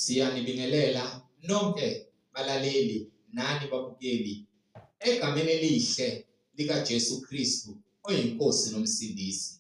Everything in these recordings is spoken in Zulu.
Siyanibingelela nonke balaleli nani babukeli egameni elihle likaJesu Kristu oyinkosi nomsindisi.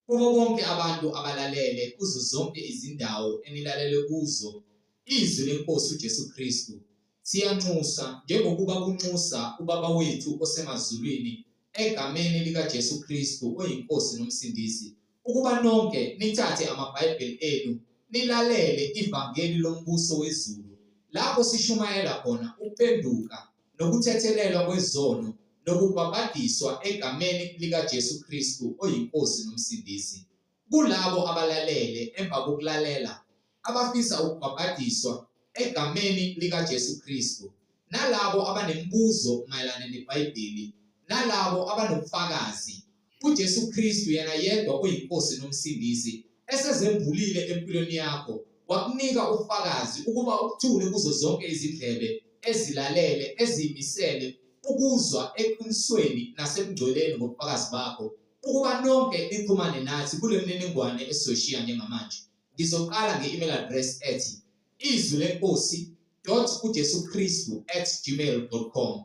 Kubo bonke abantu abalalele kuzo zonke izindawo enilalele kuzo izwi lenkosi uJesu Kristu, siyanxusa njengokuba kunxusa ubaba wethu osemazulwini egameni likaJesu Kristu oyinkosi nomsindisi, ukuba nonke nithathe amabhayibheli enu nilalele ivangeli lombuso wezulu, lapho sishumayela khona ukuphenduka nokuthethelelwa kwezono nokubhabhadiswa egameni likaJesu Kristu oyinkosi nomsindisi. Kulabo abalalele emva kokulalela abafisa ukubhabhadiswa egameni likaJesu Kristu, nalabo abanemibuzo mayelana neBhayibheli, nalabo abanobufakazi uJesu Kristu yena yedwa oyinkosi nomsindisi esezembulile empilweni yakho, wakunika ufakazi ukuba ukuthule kuzo zonke izindlebe ezilalele ezimisele ukuzwa eqinisweni nasebungcweleni ngobufakazi bakho, ukuba nonke nixhumane nathi kule mininingwane esiyoshiya njengamanje. Ngizoqala nge-email address ethi izwilenkosi.ujesukristu@gmail.com,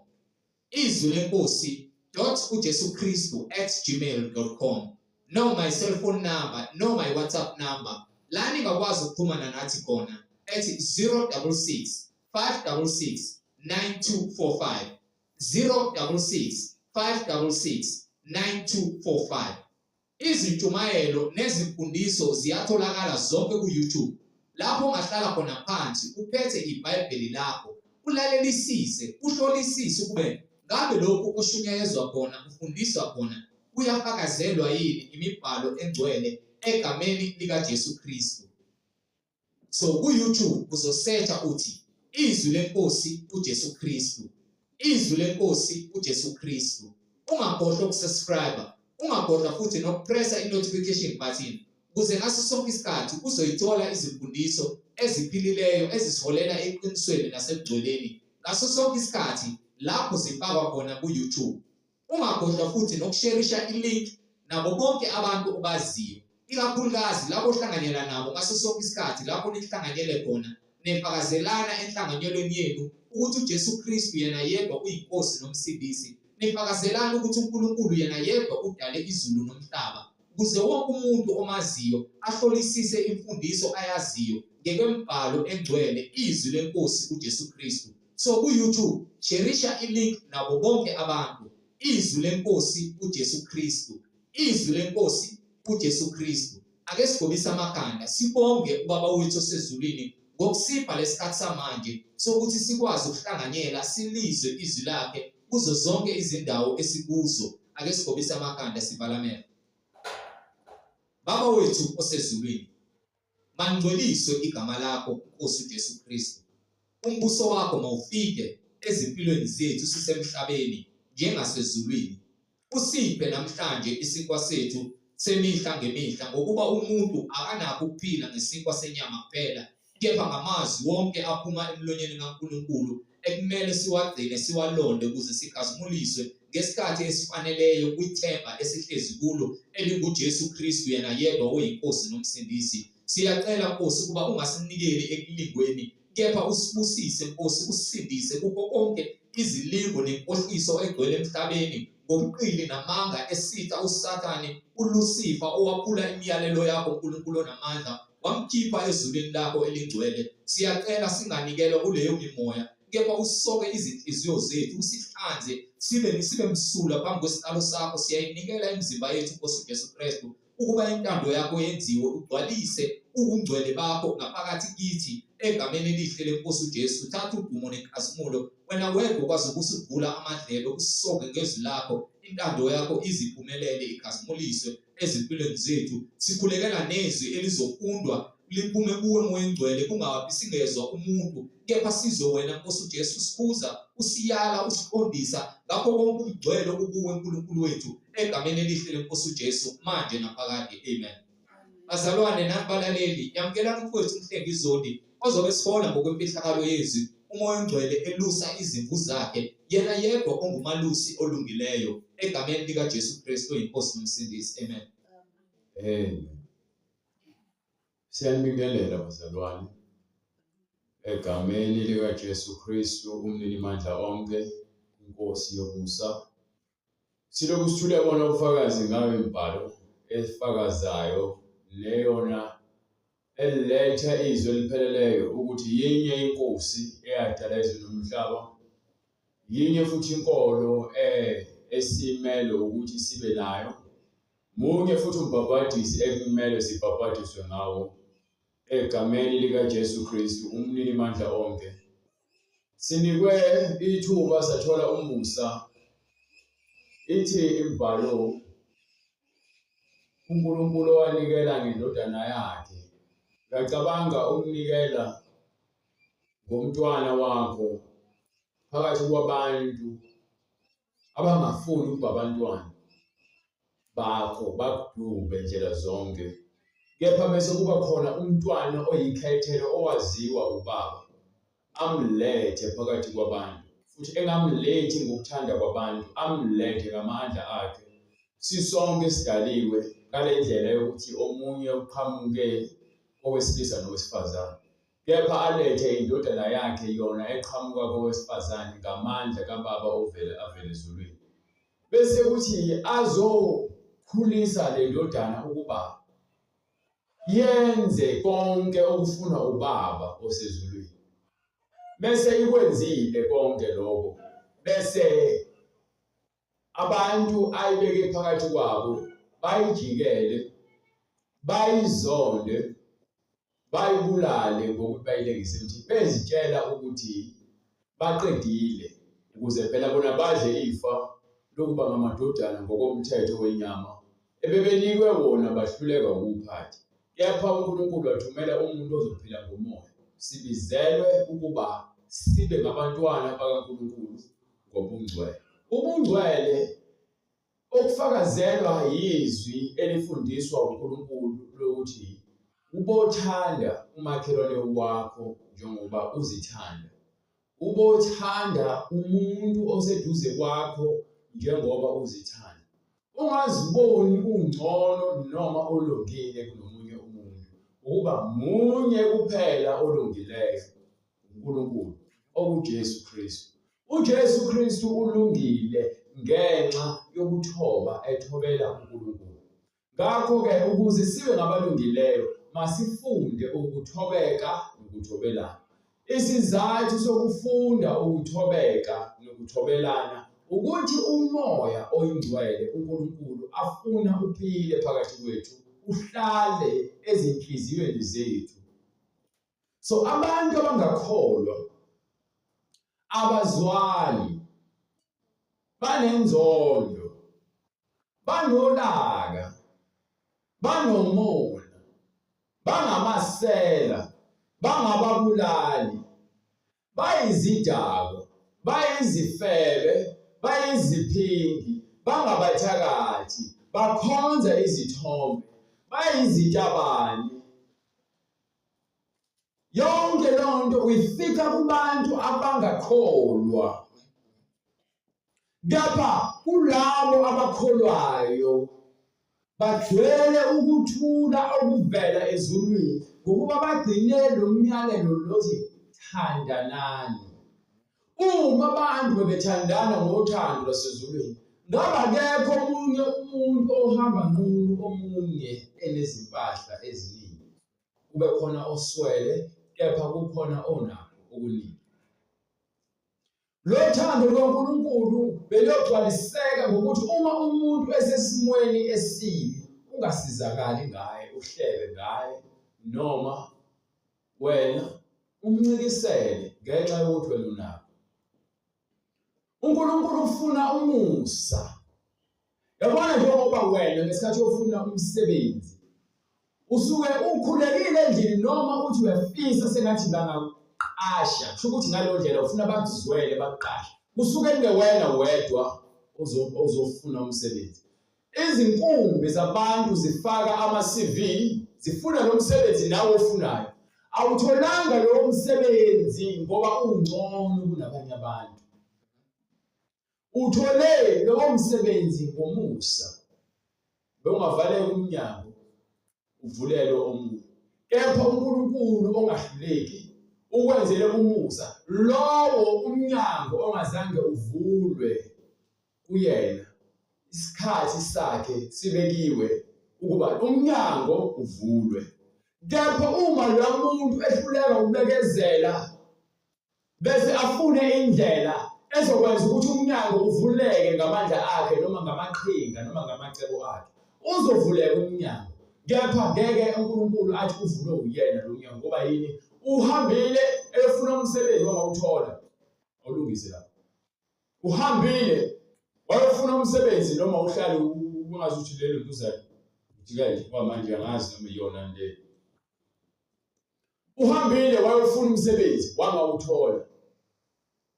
izwilenkosi.ujesukristu@gmail.com, no my cellphone number, no my WhatsApp number, la ningakwazi ukuxhumana nathi khona ethi 066 566 9245, 066 566 9245. Izintshumayelo nezimfundiso ziyatholakala zonke ku-YouTube, lapho ungahlala khona phansi uphethe iBhayibheli lakho, ulalelisise, uhlolisise ukube ngabe lokhu oshunyayezwa khona, ufundiswa khona, kuyafakazelwa yini imibhalo engcwele egameni likaJesu Kristu. So ku-YouTube uzosearcha uthi izwi lenkosi uJesu Kristu, izwi lenkosi uJesu Kristu. Ungakhohlwa ukusubscribe, ungakhohlwa futhi nokupressa i-notification button, ukuze ngaso sonke isikhathi uzoyithola izimfundiso eziphilileyo ezisiholela eqinisweni nasebungcweleni ngaso sonke isikhathi lapho zifakwa khona ku-YouTube. Ungakhohlwa futhi nokusherisha ilink nabo bonke abantu obaziyo, ikakhulukazi labo ohlanganyela nabo ngaso sonke isikhathi lapho nihlanganyele khona nifakazelana enhlanganyelweni yenu ukuthi uJesu Kristu yena yedwa uyinkosi nomsindisi, nifakazelana ukuthi uNkulunkulu yena yedwa udale izulu nomhlaba, ukuze wonke umuntu omaziyo ahlolisise imfundiso ayaziyo ngekwembhalo engcwele izwi lenkosi uJesu Kristu. So ku-YouTube sherisha ilink nabo bonke abantu, izwi lenkosi uJesu Kristu, izwi lenkosi uJesu Kristu. Ake sigobise amakhanda sibonge ubaba wethu osezulwini ngokusipha lesikhathi samanje sokuthi sikwazi ukuhlanganyela silizwe izwi lakhe kuzo zonke izindawo esikuzo. Ake sigobise amakhanda sivala amehlo. Baba wethu osezulwini, mangcweliswe igama lakho Nkosi uJesu Kristu. Umbuso wakho mawufike ezimpilweni zethu sisemhlabeni njengasezulwini. Usiphe namhlanje isinkwa sethu semihla ngemihla, ngokuba umuntu akanakho ukuphila ngesinkwa senyama kuphela, kepha ngamazwi wonke aphuma emlonyeni kaNkulunkulu ekumele siwagcine siwalonde ukuze sikhazumuliswe ngesikhathi esifaneleyo kwithemba esihlezi kulo elinguJesu Kristu yena yedwa oyinkosi nomsindisi. Siyacela Nkosi ukuba ungasinikeli ekulingweni, kepha usibusise Nkosi, usindise kukho konke izilingo nenkohliso egcwele emhlabeni ngobuqili namanga esitha uSathane uLucifer owaphula imiyalelo yakho Nkulunkulu namandla wamkhipha ezulwini lakho elingcwele. Siyacela singanikelwa kuleyo mimoya, kepha usoke izinhliziyo zethu, usihlanze sibe msulwa phambi kwesihlalo sakho. Siyayinikela imizimba yethu Nkosi uJesu Kristu ukuba intando yakho yenziwe, ugcwalise ubungcwele bakho ngaphakathi kithi egameni elihle lenkosi uJesu. Thatha udumo nenkazimulo, wena wedwa ukwazi ukusivula amadlebe, usisoke ngezwi lakho, intando yakho iziphumelele ikhazimuliswe ezimpilweni zethu. Sikhulekela nezwi elizofundwa liphume kuwe Moya Ngcwele, kungabi singezwa umuntu, kepha sizwe wena Nkosi uJesu. Sikhuza, usiyala, usiqondisa ngakho konke ukugcwele okukuwe Nkulunkulu wethu egameni elihle lenkosi uJesu manje naphakade. Amen. Bazalwane nabalaleli, yamukelani mfowethu uMhlengizoli ozobe sihola ngokwemfihlakalo yezwi, uMoya Ngcwele elusa izimvu zakhe, yena yedwa ongumalusi olungileyo egameni likaJesu Kristu oyinkosi nomsindisi. Amen. Siyanibingelela bazalwane. Egameni likaJesu Kristu, umnini mandla onke, inkosi yomusa. Silokhu sithule bona ubufakazi ngayo imibhalo efakazayo leyona eletha izwi elipheleleyo ukuthi yinye inkosi eyadala izwe nomhlaba, yinye futhi inkolo esimele ukuthi sibe nayo, munye futhi umbhapatisi ekumele sibhapathiswe ngawo. Egameni likaJesu Kristu, umnini mandla onke, sinikwe ithuba sathola umusa. Ithi imibhalo uNkulunkulu owanikela ngendodana yakhe, ngiyacabanga ukunikela ngomntwana wakho phakathi kwabantu abangafuni ukuba abantwana bakho bakudube ndlela zonke, kepha bese kuba khona umntwana oyikhethelo owaziwa ubaba amlethe phakathi kwabantu, futhi engamlethi ngokuthanda kwabantu, amlethe ngamandla akhe. Sisonke sidaliwe ngale ndlela yokuthi omunye uqhamuke owesilisa nowesifazane, kepha alethe indodana yakhe yona eqhamuka kowesifazane ngamandla kababa avele ezulwini, bese kuthi azokhulisa le ndodana ukuba yenze konke okufuna ubaba osezulwini. Bese ikwenzile konke lokho, bese abantu ayibeke phakathi kwabo bayijikele, bayizonde, bayibulale ngokuthi bayilengise emthini, bezitshela ukuthi baqedile ukuze phela bona badle ifa lokuba ngamadodana ngokomthetho wenyama ebebenikwe wona bahluleka ukuphatha. Kepha uNkulunkulu wathumela umuntu ozophila ngomoya, sibizelwe ukuba sibe ngabantwana bakaNkulunkulu ngobungcwele. Ubungcwele okufakazelwa yizwi elifundiswa uNkulunkulu lokuthi ubothanda umakhelwane wakho njengoba uzithanda, ubothanda umuntu oseduze kwakho njengoba uzithanda, ungaziboni ungcono noma olungile kunomunye umuntu, ukuba munye kuphela olungileyo, uNkulunkulu, okuJesu Kristu. uJesu Kristu ulungile ngenxa yokuthoba ethobela uNkulunkulu. Ngakho-ke ukuze sibe ngabalungileyo masifunde ukuthobeka nokuthobelana. Isizathu sokufunda ukuthobeka nokuthobelana ukuthi umoya oyingcwele uNkulunkulu afuna uphile phakathi kwethu, uhlale ezinhliziyweni zethu. So abantu abangakholwa, abazwani, banenzondo, banolaka, banomona, bangamasela, bangababulali, bayizidakwa, bayizifebe, bayiziphingi, bangabathakathi, bakhonza izithombe, bayizitabane. Yonke lonto uyifika kubantu abangakholwa. Kepha kulabo abakholwayo bagcwele ukuthula okuvela ezulwini ngokuba bagcine lo myalelo lothi thandanani. Uma abantu bebethandana ngothando lwasezulwini, ngabakekho omunye umuntu ohamba nqunu omunye enezimpahla eziningi, kube khona oswele, kepha kukhona onakho okuningi. Lo thando lukaNkulunkulu beluyogcwaliseka ngokuthi uma umuntu esesimweni esibi, ungasizakali ngaye, uhlebe ngaye, noma wena umncikisele ngenxa yokuthi wena unakho. uNkulunkulu ufuna umusa. Yabona njengoba wena ngesikhathi ufuna umsebenzi, usuke ukhulekile endlini noma uthi uyafisa sengathi bangaqasha, kusho ukuthi ngaleyo ndlela ufuna bakuzwele bakuqashe. Kusuke kungewena wedwa ozofuna umsebenzi. Izinkumbi zabantu zifaka ama-CV, zifuna lo msebenzi nawe ofunayo. Awutholanga lowo msebenzi ngoba ungcono kunabanye abantu. Uthole lowo msebenzi ngomusa. Bewungavaleka umnyango, uvulelwe omunye. Kepha uNkulunkulu ongahluleki ukwenzele umusa lowo umnyango ongazange uvulwe kuyena isikhathi sakhe sibekiwe ukuba umnyango uvulwe. Kepha uma lo muntu ehluleka ukubekezela bese afune indlela ezokwenza ukuthi umnyango uvuleke ngamandla akhe noma ngamaqhinga noma ngamacebo akhe, uzovuleka umnyango. Kepha ngeke uNkulunkulu athi uvulwe uyena lo mnyango ngoba yini? Uhambile efuna umsebenzi wangawuthola. Awulungise lapho. Uhambile wayofuna umsebenzi noma uhlale ungazi ukuthi lelo luzali njikanje ngoba manje angazi noma iyona le. Uhambile wayofuna umsebenzi wangawuthola.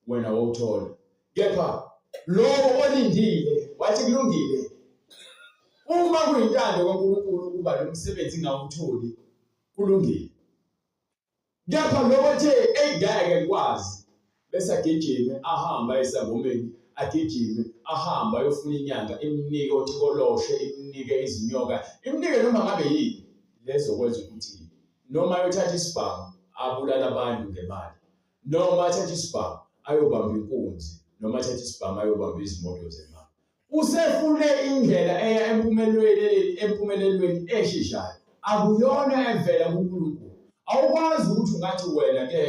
Wena wawuthola. Kepha lowo olindile wathi kulungile. Uma kuyintando kaNkulunkulu ukuba lo msebenzi ngawutholi kulungile. Kepha lowo ethe engeke kwazi bese agijime ahamba esangomeni, agijime ahamba ayofuna inyanga imnike othikoloshe, imnike izinyoka, imnike noma ngabe yini lezo kwenza ukuthi noma ayothatha isibhamu abulala abantu ngemali, noma athatha isibhamu ayobamba inkunzi, noma athatha isibhamu ayobamba izimoto zemali. Usefune indlela eya empumelelweni esheshayo, akuyona evela kuNkulunkulu. Awukwazi ukuthi ungathi wena ke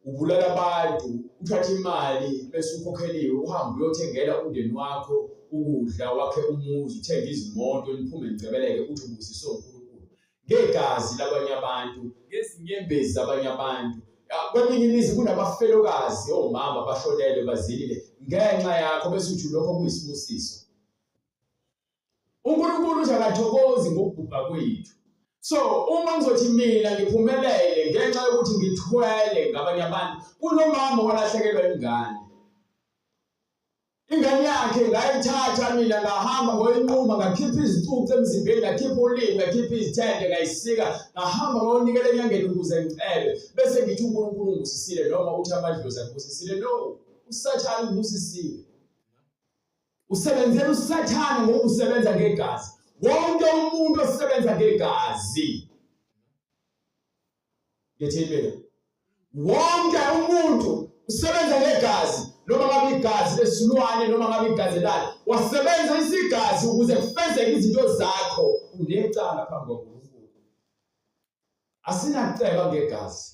ubulala abantu, uthatha imali bese ukhokheliwe uhambe uyothengela umndeni wakho ukudla, wakhe umuzi, uthenge izimoto, niphume nicebeleke uthi ubusiswe uNkulunkulu ngegazi labanye abantu, ngezinyembezi zabanye abantu. Kweminye imizi kunabafelokazi omama bashonelwe bazilile ngenxa yakho bese uthi lokho kuyisibusiso. uNkulunkulu uthi akathokozi ngokubhubha kwethu. So uma ngizothi mina ngiphumelele ngenxa yokuthi ngithwele ngabanye abantu, kunomama walahlekelwa ingane. Ingane yakhe ngayithatha mina ngahamba ngoyinquma, ngakhipha izicucu emzimbeni, ngakhipha ulimi, ngakhipha izithende, ngayisika, ngahamba ngonikela enyangeni ukuze ngicebe. Bese ngithi uNkulunkulu ungibusisile noma uthi amadlozi angibusisile. No, uSathane ungibusisile. Usebenzela uSathane ngoba usebenza ngegazi. Wonke umuntu osebenza ngegazi. Ngiyethembela. Wonke umuntu usebenza ngegazi, noma ngabe igazi lesilwane noma ngabe igazi lalo. Wasebenza isigazi ukuze kufezeke izinto zakho. Unecala phambi kwaNkulunkulu. Asinaceba ngegazi.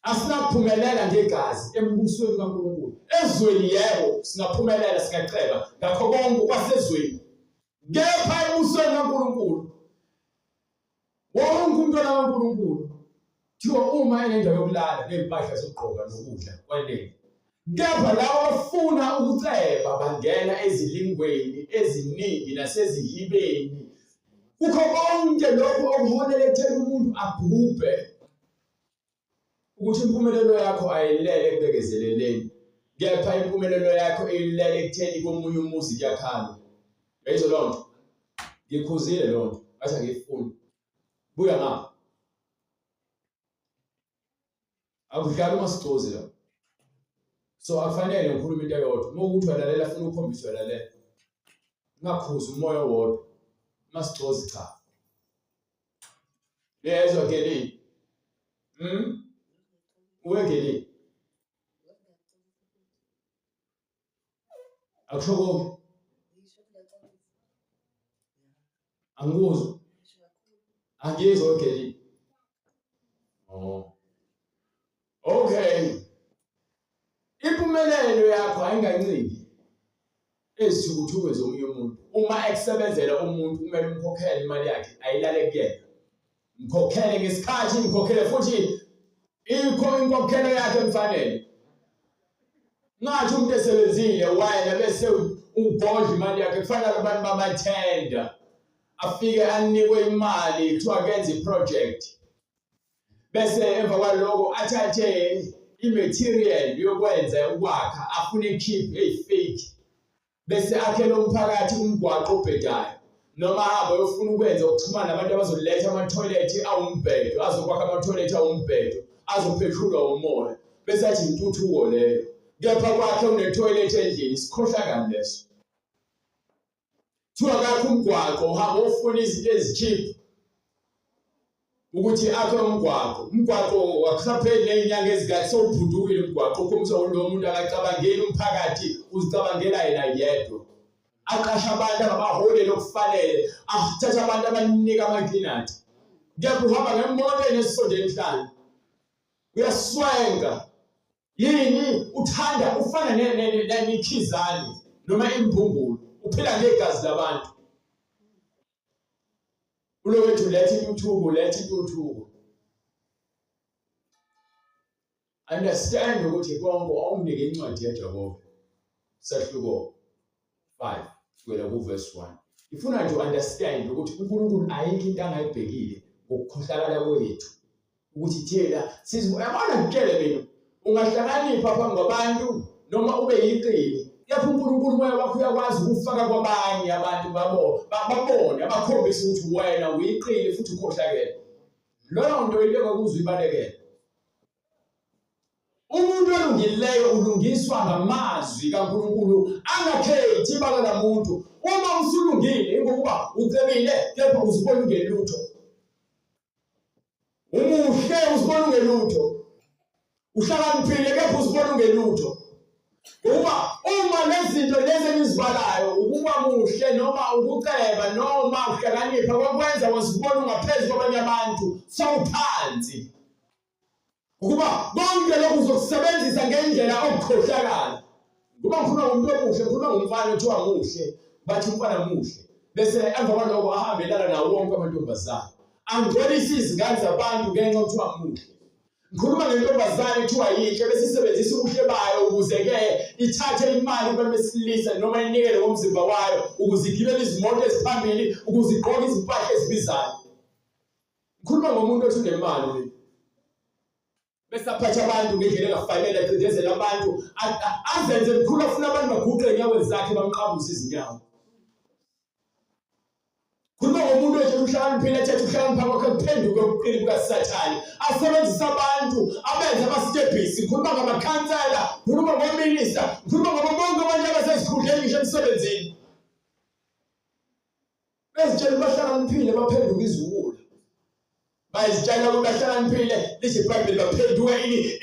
Asinaphumelela ngegazi embusweni kaNkulunkulu. Ezweni yebo singaphumelela singaceba ngakho konke kwasezweni. Kepha embusweni kaNkulunkulu wonke umntwana kaNkulunkulu thiwa uma enendawo yokulala nezimpahla zokugqoka nokudla kwanele. Kepha labo abafuna ukuceba bangena ezilingweni eziningi nasezihibeni. Kukho konke lokho okuholela ekutheni umuntu abhubhe. Ukuthi impumelelo yakho ayilele ekubekezeleleni, kepha impumelelo yakho ilele ekutheni komunye umuzi kuyakhala. Yayizwa loo nto? Ngikhuzile loo nto, ngathi angiyifuni. Buya ngapha. Akudlali uMasigcozi la. So akufanele ngikhuluma into eyodwa. Uma ukuthi walalela afuna ukukhombisa walalela. Ngakhuza umoya wodwa. Masigcozi cha. Yezwa ke le. Uwegeli. Akushoko. Anguzwa. Angizwa ugeli. Oh. Okay. Impumelelo yakho ayinganciki ezithukuthuke zomunye umuntu. Uma eksebenzela umuntu kumele umkhokhele imali yakhe ayilale kuyena. Mkhokhele ngesikhathi, mkhokhele futhi ikho inkokhelo yakhe emfanele. Ngathi umuntu esebenzile wayena bese ubhodla imali yakhe kufanele abantu bamathenda afike anikwe imali kuthiwa kenza iproject. Bese emva kwaloko athathe imaterial yokwenza ukwakha afune ikhiphi eyifake. Bese akhele umphakathi umgwaqo obhedayo. Noma hamba yofuna ukwenza ukuxhumana nabantu abazoletha ama-toilet awumbhedo, azokwakha ama-toilet awumbhedo, azophethulwa umoya. Bese athi intuthuko leyo. Kepha kwakhe une-toilet endlini, isikhohlakani leso. Thiwa kakho umgwaqo uhamba ufuna izinto ezicheap. ukuthi akhe umgwaqo wakusapheli neinyanga ezikathi sowubhudukile umgwaqo khombisa lo muntu akacabangeli umphakathi uzicabangela yena yedwa aqasha abantu abahole lokufanele athatha abantu abanika amaklinati kepha uhamba ngemoto enesonto emhlanje uyaswenga yini uthanda ufana nemikhizane noma imphungulu uphila ngegazi labantu ulowethu lethe intuthuko understand ukuthi konke awunike incwadi yaJakobe sahluko 5 kuya ku verse 1 ifuna nje understand ukuthi uNkulunkulu ayikho into angayibhekile ngokukhohlakala kwethu ukuthi thina sizibona ngitshele mina ungahlakanipha phambi kwabantu noma ube yiqili yapha uNkulunkulu moya wakho uyakwazi ukufaka kwabanye abantu babone abakhombisa ukuthi wena uyiqili futhi ukhohlakele leyo nto ile ngakuzwa ibalekela umuntu olungileyo ulungiswa ngamazwi kaNkulunkulu angakhethi ibala lamuntu uma usulungile ngokuba ucebile kepha uzibona ungelutho umuhle uzibona ungelutho uhlakaniphile kepha uzibona ungelutho ngoba uma lezinto lezi engizibalayo ukuba muhle noma ukuceba noma ukuhlakanipha kwakwenza wazibona ungaphezulu kwabanye abantu sawuphansi ukuba konke lokhu uzokusebenzisa ngendlela okukhohlakala ngoba ngifuna umuntu omuhle ngifuna umfana othiwa muhle bathi umfana muhle bese emva kwalokho ahambelana nawo wonke amantombazane angcolisa izingane zabantu ngenxa yokuthiwa muhle ngikhuluma ngentombazane ethiwa yinhle bese isebenzisa ubuhle bayo ukuze-ke ithathe imali kubantu besilisa noma inikele ngomzimba wayo ukuze igibele izimoto eziphambili ukuze igqoke izimpahla ezibizayo ngikhuluma ngomuntu othi unemali bese aphatha abantu ngendlela engafanele acindezele abantu azenze mkhulu afuna abantu baguqe enyaweni zakhe bamqabuze izinyawo khuluma ngomuntu othi uhlakaniphile ethethe ukuhlakanipha kwakhe kuphenduke ubuqili bukaSathane asebenzisa abantu abenza amastebhisi khuluma ngamakhansela khuluma ngominista khuluma ngabo bonke abantu abasezikhundleni ngisho emsebenzini bezitshela bahlakaniphile baphenduka iziwula bayizitshela ukuthi bahlakaniphile lithi iBhayibheli baphenduka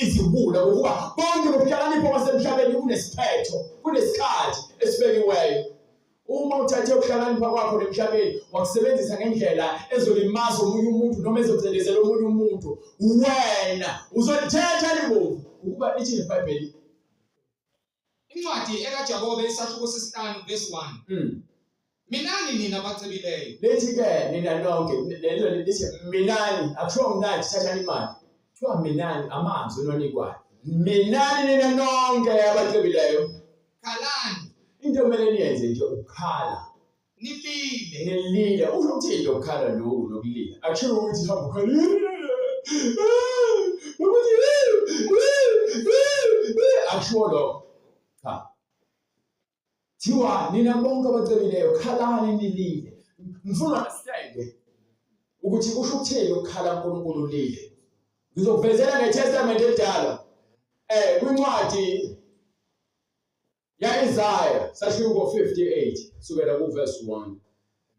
iziwula ngokuba bonke bokuhlakanipha kwasemhlabeni kunesiphetho kunesikhathi esibekiweyo uma uthathe ukuhlakanipha kwakho emhlabeni wakusebenzisa ngendlela ezolimaza omunye umuntu noma ezokucindezela omunye umuntu wena uzolithetha libomvu ukuba lithi iBhayibheli incwadi ekaJakobe isahluko sesi-5 verse 1 minani nina abacebileyo lethi-ke nina nonke lelo lithi minani akushiwo mnandi thathani imali kuthiwa minani amazwi enonikwayo minani nina nonke abacebileyo khalani into kumele niyenze nje ukukhala nilile usho ukuthi into ukukhala lokhu nokulila akushiwo ukuthi hamba ukhala akushiwo lokho cha thiwa nina bonke abacebileyo khalani nilile ngifuna understand ukuthi kusho ukuthini ukukhala uNkulunkulu ulile ngizokuvezela ngeTestament elidala kwincwadi ya-Isaya sahluko 58 sukela ku verse 1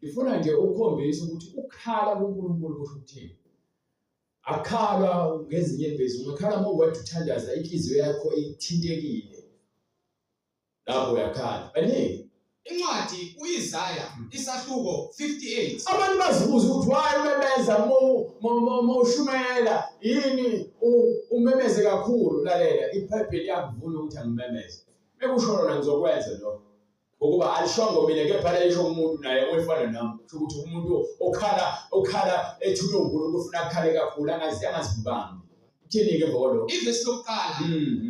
ngifuna nje ukukhombisa ukuthi ukukhala kuNkulunkulu kusho ukuthini akhala ngezinye imbezi ungakhala uma wedwa uthandaza inhliziyo yakho ithintekile lapho uyakhala baningi incwadi uIsaya isahluko 58 abantu bazibuza ukuthi why umemeza mawushumela yini umemeze kakhulu lalela iBhayibheli yakuvuna ukuthi angimemeze bekusho lona ngizokwenza lokho ngokuba alishongo mina kepha lisho umuntu naye oyefana nami ukuthi umuntu okhala ethunywe uNkulunkulu ufuna akhale kakhulu angazibambi uthini-ke ngolo ivesi lokuqala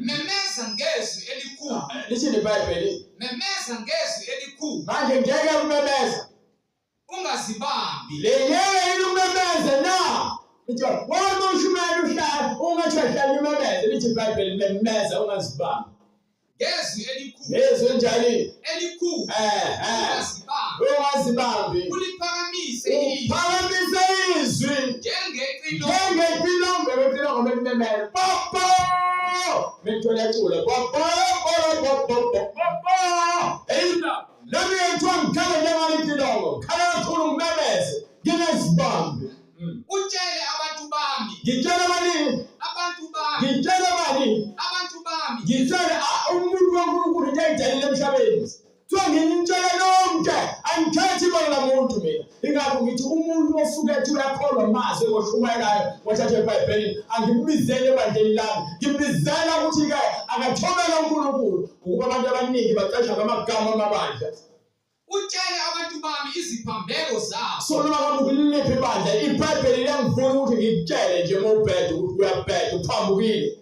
memeza ngezwi elikhulu lithini iBhayibheli memeza ngezwi elikhulu manje ngeke umemeza ungazibambi lenyeke yini umemeze na lithi wena ushumela uhlala ungahlala umemeze lithi iBhayibheli memeza ungazibambi ngezwi elikhulu ngezwi njani elikhulu ungazibambi uliphakamise izwi njengecilongo becilongo belimemele popo betholecula popo nami yethiwa ngikhala njengalicilongo khala kakhulu ngimemeze nginezibambi utshele abantu emhlabeni. Kuthiwa ngimtshela lonke angikhethi bona muntu mina. Ingakho ngithi umuntu osuke ethi uyakholwa amazwi engoshumayelayo wathatha eBhayibhelini angimbizele ebandleni lami. Ngimbizela ukuthi-ke akathobele uNkulunkulu ukuba abantu abaningi bacasha ngamagama amabandla. Utshele abantu bami iziphambeko zabo. So noma ngabe ukuliphi ibandla iBhayibheli liyangifuna ukuthi ngikutshele nje mawubheda ukuthi uyabheda uphambukile.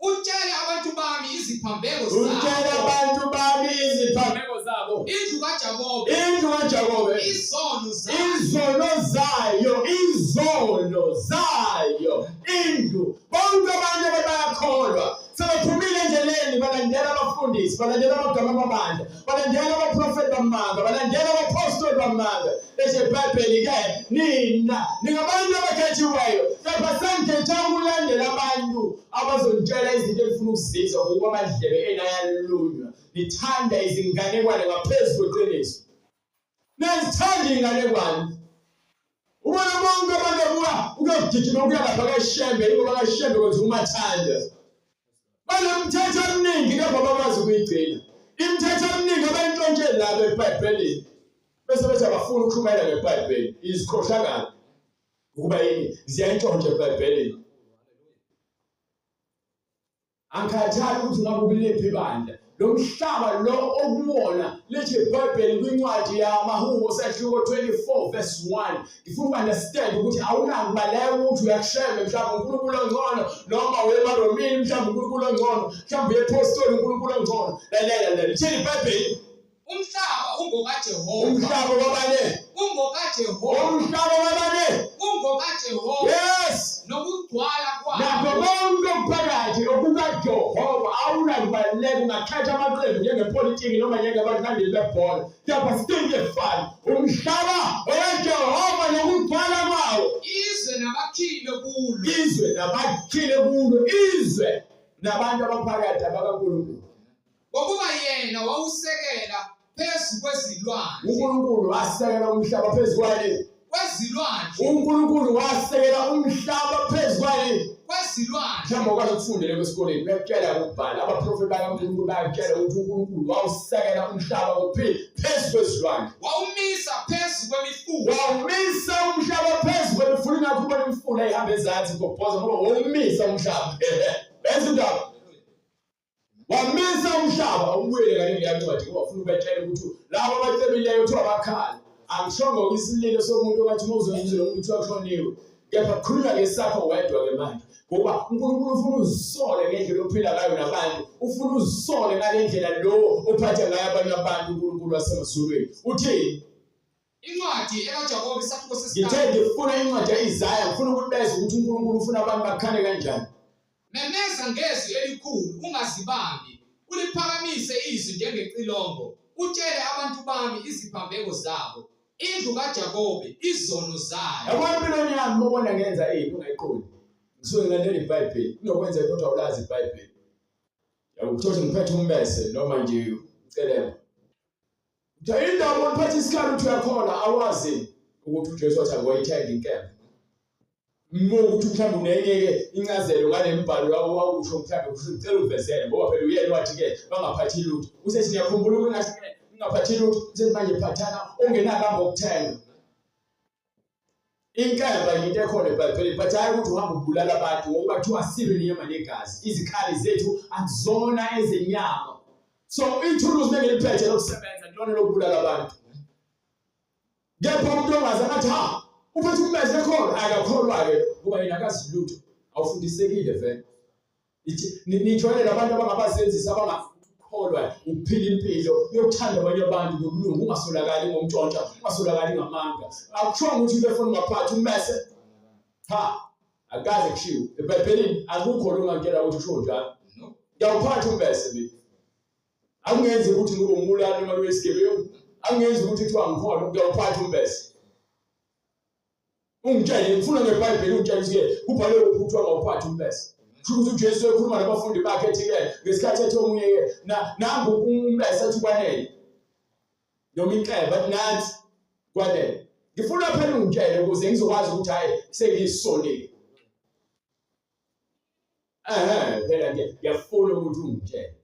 Utshele abantu bami iziphambeko zabo. Utshele abantu bami iziphambeko zabo. Indlu kaJakobe. Indlu kaJakobe. Izono zayo. Izono zayo. Izono zayo. Indlu. Bonke abantu bayakholwa. Sebephumile endleleni balandela abafundisi, balandela amagama amabandla, balandela abaprofeti bamanga, balandela abapostoli bamanga. Bese iBhayibheli-ke nina ningabantu abakhethiweyo. Kepha sengikhetha ukulandela abantu abazongitshela izinto ezifuna ukuzizwa ukuba amadlebe enayalunywa. Nithanda izinganekwane ngaphezu kweqiniso. Nezithanda inganekwane. Ubona bonke abantu ukugijima ukuya lapha kaShembe, ingoba kaShembe kwenza umathanda. Banomthetho omningi kepha bakwazi ukuyigcina. Imithetho eminingi abayintshontsheli labo eBhayibhelini. Bese bethi abafuna ukukhulumela ngeBhayibheli. Izikhohlakala. Ukuba yini? Ziyayintshontsha eBhayibhelini. Angikhathali ukuthi ngabe ukuliphi ibandla. Lo mhlaba lo okuwona lithi iBhayibheli kwincwadi yamaHubo sehluko 24 verse 1. Ngifuna ukunderstand ukuthi awunangibaleka ukuthi uyakushembe mhlawumbe uNkulunkulu ongcono noma uyemaromini mhlawumbe uNkulunkulu ongcono mhlawumbe uyepostoli uNkulunkulu ongcono. Lalela lithini iBhayibheli? Umhlaba ungokaJehova. Umhlaba wabane. UngokaJehova. Umhlaba wabane. UngokaJehova. Yes. Nokugcwala kwawo. Nakho konke okuphakathi okukaJehova awunangibaleka ungakhetha amaqembu njengepolitiki noma njengabalandeli bebhola. Kepha sicinge fana. Umhlaba oyaJehova nokugcwala kwawo. Izwe nabakhile kulo. Izwe nabakhile kulo. Izwe nabantu abaphakathi abakaNkulunkulu. Ngokuba yena wawusekela phezu kwezilwandle. uNkulunkulu wasekela umhlaba phezu kwani? Kwezilwandle. uNkulunkulu wasekela umhlaba phezu kwani? Kwezilwandle. Mhlawumbe ukwazi ukufundela esikoleni bekutshela ukubhala abaprofeti bakaNkulunkulu bayakutshela ukuthi uNkulunkulu wawusekela umhlaba phezu kwezilwandle. Wawumisa phezu kwemifula. Wawumisa umhlaba phezu kwemifula. Ingakho ubona imifula ehamba ezansi ngokuphoza ngoba wawumisa umhlaba. Benza indaba. Wamisa umhlaba ubuyele kanye ngeyancwadi ngoba ufuna ubetshela ukuthi labo abacebileyo kuthiwa abakhali. Angishongo isililo somuntu owathi mawuzongizwe lo muntu kuthiwa kuhloniwe. Kepha khuluma ngesakho wedwa-ke manje. Ngoba uNkulunkulu ufuna uzisole ngendlela ophila ngayo nabantu. Ufuna uzisole ngale ndlela lo ophatha ngayo abanye abantu uNkulunkulu wasemazulwini. Uthini? Incwadi ekaJakobe isahluko sesi-3. Ngithe ngifuna incwadi yaIsaya. Ngifuna ukuthi bezwe ukuthi uNkulunkulu ufuna abantu bakhale kanjani. Memeza ngezwi elikhulu ungazibambi. Uliphakamise izwi njengecilongo. Utshele abantu bami iziphambeko zabo. Indlu kaJakobe izono zayo. Yabona impilweni yami mobona ngenza into ungayiqondi. Ngisuke ngilandela iBhayibheli. Kunokwenza kodwa awulazi iBhayibheli. Yakuthola ngiphethe umbese noma nje ucelemba. Indaba ophatha isikali uthi uyakhola awazi ukuthi uJesu wathi akuwayithenga inkemba. Ukuthi mhlawumbe unenye incazelo ngale mbhalo wakusho mhlawumbe ucela uvezele ngoba phela uyena wathi-ke bangaphathi lutho. Usethi ngiyakhumbula ungaphathi lutho usethi manje phathana ongenakamba okuthenga. Inkemba yinto ekhona eBhayibhelini but hayi ukuthi uhamba ubulala abantu ngoba kuthiwa sibe nenyama negazi. Izikhali zethu akuzona ezenyama. So ithuluzi bengeliphethe lokusebenza lona lokubulala abantu. Kepha umuntu ongazi ngathi ha uphethe umbese ekhona akakholwa-ke kuba yena akazi lutho awufundisekile vele. Nijwayele labantu abangabasenzisi abangakholwa ukuphila impilo yokuthanda abanye abantu ngokulunga ungasolakali ngomntshontsha ungasolakali ngamanga. Akushongo ukuthi ubefuna ungaphathi umbese. Akaze kushiwo eBhayibhelini akukho lo ongakutshela ukuthi usho njalo. Ngiyawuphatha umbese mina. Akungenzi ukuthi ngibe umbulali noma kube isigebengu. Akungenzi ukuthi kuthiwa ngikholwa ngiyawuphatha umbese. Ungitshele ngifuna ngeBhayibheli ungitshela ukuthi kubhalwe ukuthi angawuphathi umbese. Kusho ukuthi uJesu ekhuluma nabafundi bakhe ethi-ke ngesikhathi ethi omunye-ke nangu umbese ethi kwanele. Noma inkemba nansi kwanele. Ngifuna phela ungitshele ukuze ngizokwazi ukuthi hayi sengiyisonile. Phela ngiyafuna ukuthi ungitshele.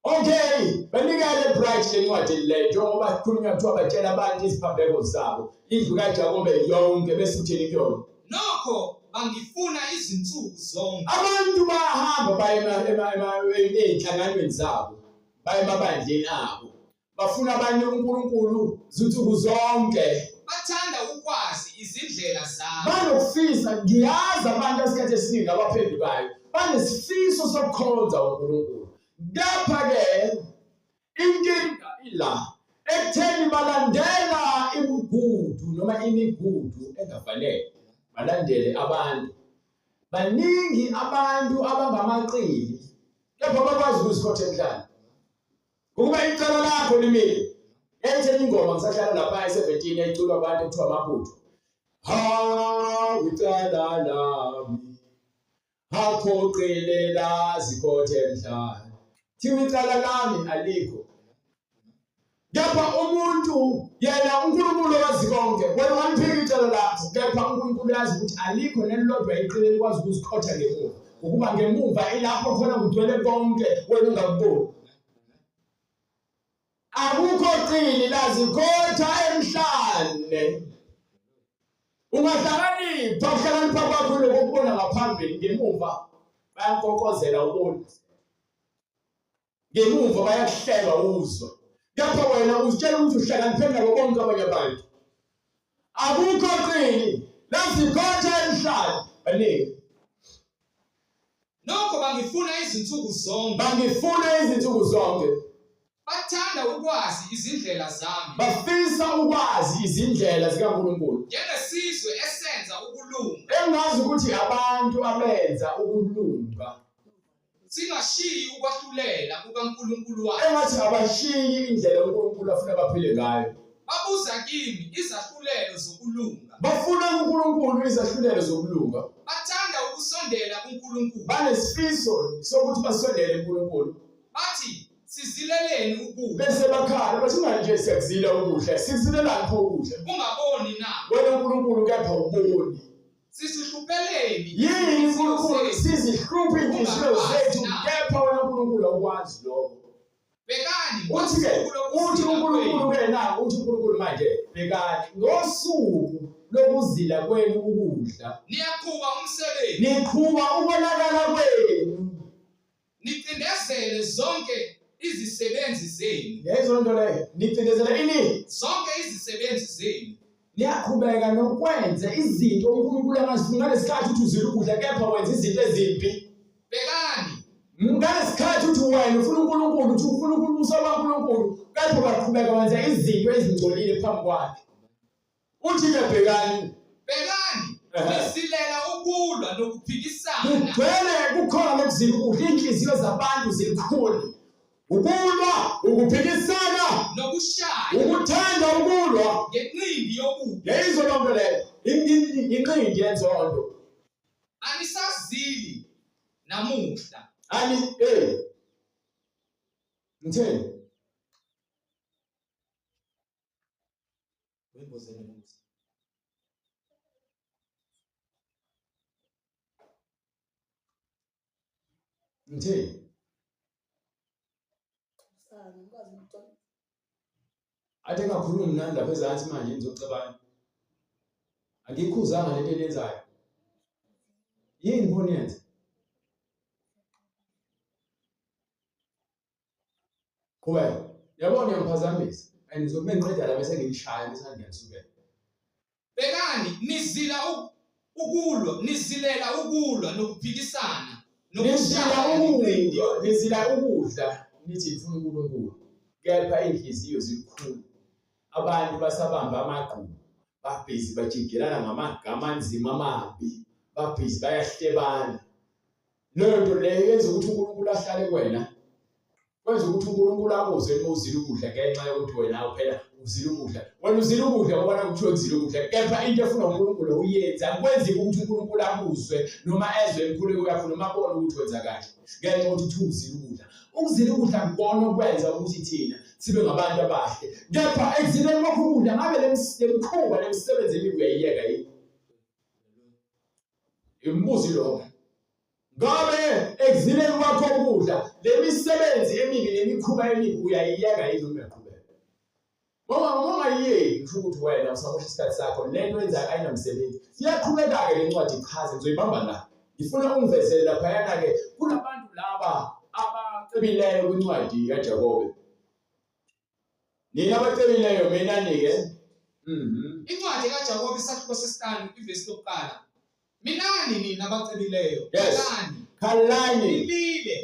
Okay, banikele bright lencwadi le njengoba kukhulunywa kuthiwa batshela abantu iziphambeko zabo. Indlu kaJakobe yonke bese uthini kuyona. Nokho bangifuna izinsuku zonke. Abantu bahamba baye ey'nhlanganweni zabo, baye emabandleni abo. Bafuna abanye uNkulunkulu zinsuku zonke. Bathanda ukwazi izindlela zami. Banokufisa, ngiyazi abantu esikhathi esiningi abaphendukayo banesifiso sokukhonza uNkulunkulu. Kepha-ke inkinga ila ekutheni balandela imigudu noma imigudu engafanele. Balandele abantu. Baningi abantu abangamaqili kepha bakwazi ukuzikhotha emhlanje. Ukuba icala lakho limile. Yayithela ingoma ngisahlala lapha e17 eyiculwa abantu kuthiwa amabutho. Ha icala lami hakhoqilela zikhothe emhlanje. Thiwa icala lami alikho. Kepha umuntu yena uNkulunkulu wazi konke. Wena ungamphika icala lakho kepha uNkulunkulu yazi ukuthi alikho nelilodwa iqile likwazi ukuzikhotha ngemuva. Ukuba ngemuva ilapho khona kugcwele konke wena ungakuboni. Akukho qili lazikhotha emhlanje. Ungahlakanipha ukuhlakanipha kwakho lokubona ngaphambili ngemuva bayankokozela ubona. Ngemuva bayakuhleba uzwa. Kepha wena uzitshela ukuthi uhlakaniphe nabo bonke abanye abantu. Akukho qili lazikhotha emhlanje. Baningi. Nokho bangifuna izinsuku zonke. Bangifuna izinsuku zonke. Bathanda ukwazi izindlela zami. Bafisa ukwazi izindlela zikaNkulunkulu. Njengesizwe esenza ukulunga. Engazi ukuthi abantu abenza ukulunga. Singashiyi ukwahlulela kukaNkulunkulu wabo. Engathi abashiyi indlela uNkulunkulu afuna baphile ngayo. Babuza kimi izahlulelo zokulunga. Bafuna uNkulunkulu izahlulelo zokulunga. Bathanda ukusondela kuNkulunkulu. Banesifiso sokuthi basondele kuNkulunkulu. Bathi sizileleni ukudla. Bese bakhala bathi manje siyakuzila ukudla. Sikuzilela ngapho ukudla. Ungaboni na? Wena uNkulunkulu kepha uboni. Sisihlupheleni. Yini uNkulunkulu sizihluphe inhliziyo zethu kepha wena uNkulunkulu awukwazi lokho. Bekani Uthi-ke uthi uNkulunkulu-ke na uthi uNkulunkulu manje bekani ngosuku lokuzila kwenu ukudla. Niyaqhuba umsebenzi. Niqhuba ubonakala kwenu. Nicindezele zonke izisebenzi zenu. Lezo nto leyo nicindezela ini? Zonke izisebenzi zenu. Niyaqhubeka nokwenza izinto uNkulunkulu angazifuna ngesikhathi uthi uzila ukudla kepha wenza izinto ezimbi. Bekani Ngesikhathi uthi wena ufuna uNkulunkulu uthi ufuna ubuso baNkulunkulu kepha baqhubeka wenza izinto ezingcolile phambi kwakhe. Uthi-ke bekani nisilela ukulwa nokuphikisana. Kugcwele kukhona lokuzila ukudla inhliziyo zabantu zilikhulu. Ukulwa, ukuphikisana, nokushaya, ukuthanda ukulwa ngenqindi yokubi. Yizo lonto leyo, inqindi yenzondo. Anisazili namuhla. Ngitheni? Ngitheni? Ade ngakhuluma nani lapha ezansi manje ngizocabanga. Angikhuzanga lento elenzayo. Yini mboniyenza? Kuba yabona ngiyaphazamisa. Angizobe ngiqeda la bese ngishaya bese ngiyathukela. Bekani nisilela ukulwa nokuphikisana. Nizila ukudla nithi ngifuna uNkulunkulu. Kepha inhliziyo zikhulu. Abantu basabamba amagqubu. Babhizi bajikelana ngamagama anzima amabi. Babhizi bayahlebana. Leyo nto leyo yenza ukuthi uNkulunkulu ahlale kuwena. Kwenza ukuthi uNkulunkulu akuzwe uma uzila ukudla ngenxa yokuthi wena phela uzila ukudla. Wena uzila ukudla ngoba nakuthiwa uzila ukudla. Kepha into efuna uNkulunkulu uyenza. Akwenzi ukuthi uNkulunkulu akuzwe noma ezwe inkhuleko yakho noma abone ukuthi wenza kahle. Ngenxa yokuthi uzila ukudla. Ukuzila ukudla akubona ukwenza ukuthi thina sibe ngabantu abahle. Kepha ekuzileni kwakho ukudla ngabe lemkhuba lemisebenzi emibi uyayiyeka yini? Imbuzi lo. Ngabe ekuzileni kwakho ukudla le misebenzi emibi nemikhuba emibi uyayiyeka yini uma uqhubeka? Uma yiyeki kusho ukuthi wena usamosha isikhathi sakho lento wenza ayinamsebenzi. Siyaqhubeka-ke le ncwadi ichaze ngizoyibamba la. Ngifuna ungivezele laphayana-ke kunabantu laba abacebileyo kwincwadi kaJakobe. Nina abacebileyo mina-ke Incwadi kaJakobe isahluko sesihlanu ivesi lokuqala. Minani nina abacebileyo, khalani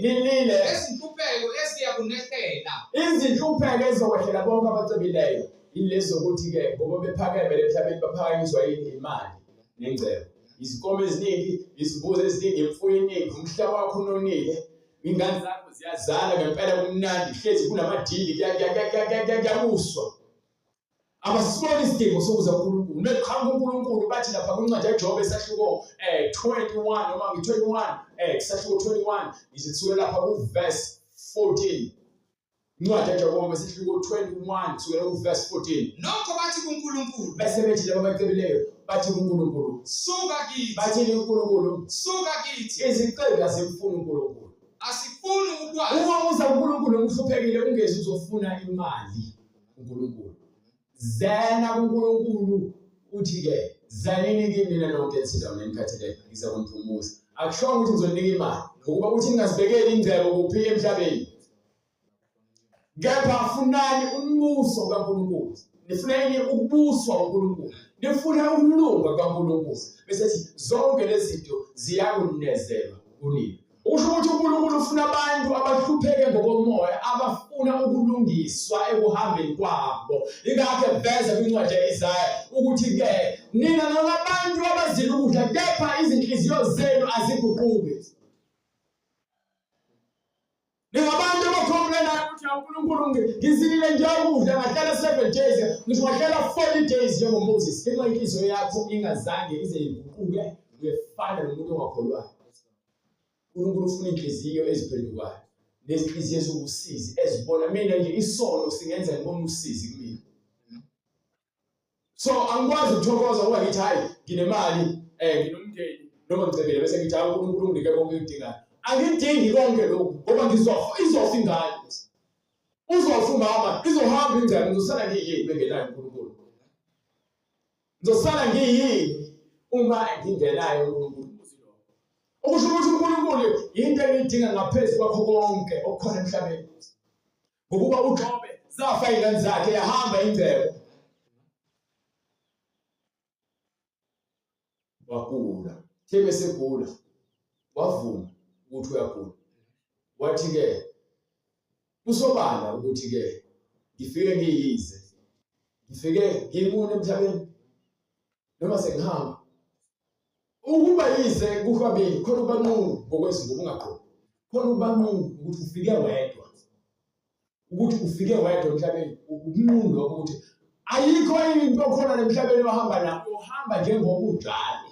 nilile ezinhlupheko eziyakunehlela. Izinhlupheko ezizokwehlela bonke abacebileyo yilezi zokuthi-ke ngoba bephakeme emhlabeni baphakanyiswa yini imali nengcebo. Izinkomo eziningi, izimbuzi eziningi, imfuyo eningi, umhlaba wakho unonile, ingane zakho ziyazala ngempela kumnandi, hlezi kunamadili kuyabuswa. Abasiboni isidingo sokuza kuNkulunkulu. Meqhamuka uNkulunkulu bathi lapha kwincwadi kaJobe esahluko 21 noma ngi-21 kusahluko 21 ngizithuke lapha ku-verse 14. Incwadi kaJakobe esahluko 21 kusukela ku-verse 14. Nokho bathi kuNkulunkulu, bese bethi laba abacebileyo bathi kuNkulunkulu, suka kithi. bathini uNkulunkulu? Suka kithi. Iziqephu azimfuni uNkulunkulu. Asifuni ukwazi. Uma uza kuNkulunkulu umhluphekile ungezi uzofuna imali kuNkulunkulu. Zena kuNkulunkulu uthi-ke zanini kimi mina nonke ensindaweni enikhatheleyo ngizakunipumuza. Akushongo ukuthi ngizonika imali ngokuba ukuthi ningazibekeli ingcebo kuphi emhlabeni. Kepha funani umbuso kaNkulunkulu. Nifuneni ukubuswa uNkulunkulu. Nifuna ukulunga kaNkulunkulu. Bese sithi zonke lezi zinto ziyakunezelwa kunini. Usho ukuthi uNkulunkulu ufuna abantu abahlupheke ngokomoya abafuna ukulungiswa ekuhambeni kwabo. Ingakho eveza kwincwadi yaIsaya ukuthi-ke nina nabantu abazila ukudla kepha izinhliziyo zenu aziguquki. Ningabantu abakhombela ukuthi uNkulunkulu ngizilile nje ukudla ngahlala 7 days ngisho ngahlala 40 days njengoMoses. Ngenxa inhliziyo yakho ingazange ize iguquke uyefana nomuntu ongakholwayo. uNkulunkulu ufuna inhliziyo eziphendukayo nezinhliziyo eziwusizi ezibona mina nje isono singenza ngibone usizi kumina. So angikwazi ukuthokoza ngoba ngithi hayi nginemali nginomndeni noma ngicebile bese ngithi hayi uNkulunkulu unginike konke engidingayo. Angidingi konke lokhu ngoba izofa ingane. Uzofa umama, izohamba ingane, ngizosala ngiyini bengenayo uNkulunkulu? Ngizosala ngiyini uma ngingenayo uNkulunkulu? Ukusho ukuthi uNkulunkulu into engiyidinga ngaphezu kwakho konke okukhona emhlabeni. Ngokuba uJobe zafa ingane zakhe yahamba ingcebo. Wagula, thebe segula, wavuma ukuthi uyagula. Wathi-ke kusobala ukuthi-ke ngifike ngiyize, ngifike ngibune emhlabeni noma sengihamba. Ukuba yize kukwabili khona ubanqunu ngokwezingubo ungaqondi. Khona ubanqunu ukuthi ufike wedwa. Ukuthi ufike wedwa emhlabeni ukunqunu ukuthi ayikho into khona emhlabeni ohamba nayo, uhamba njengoba unjalo.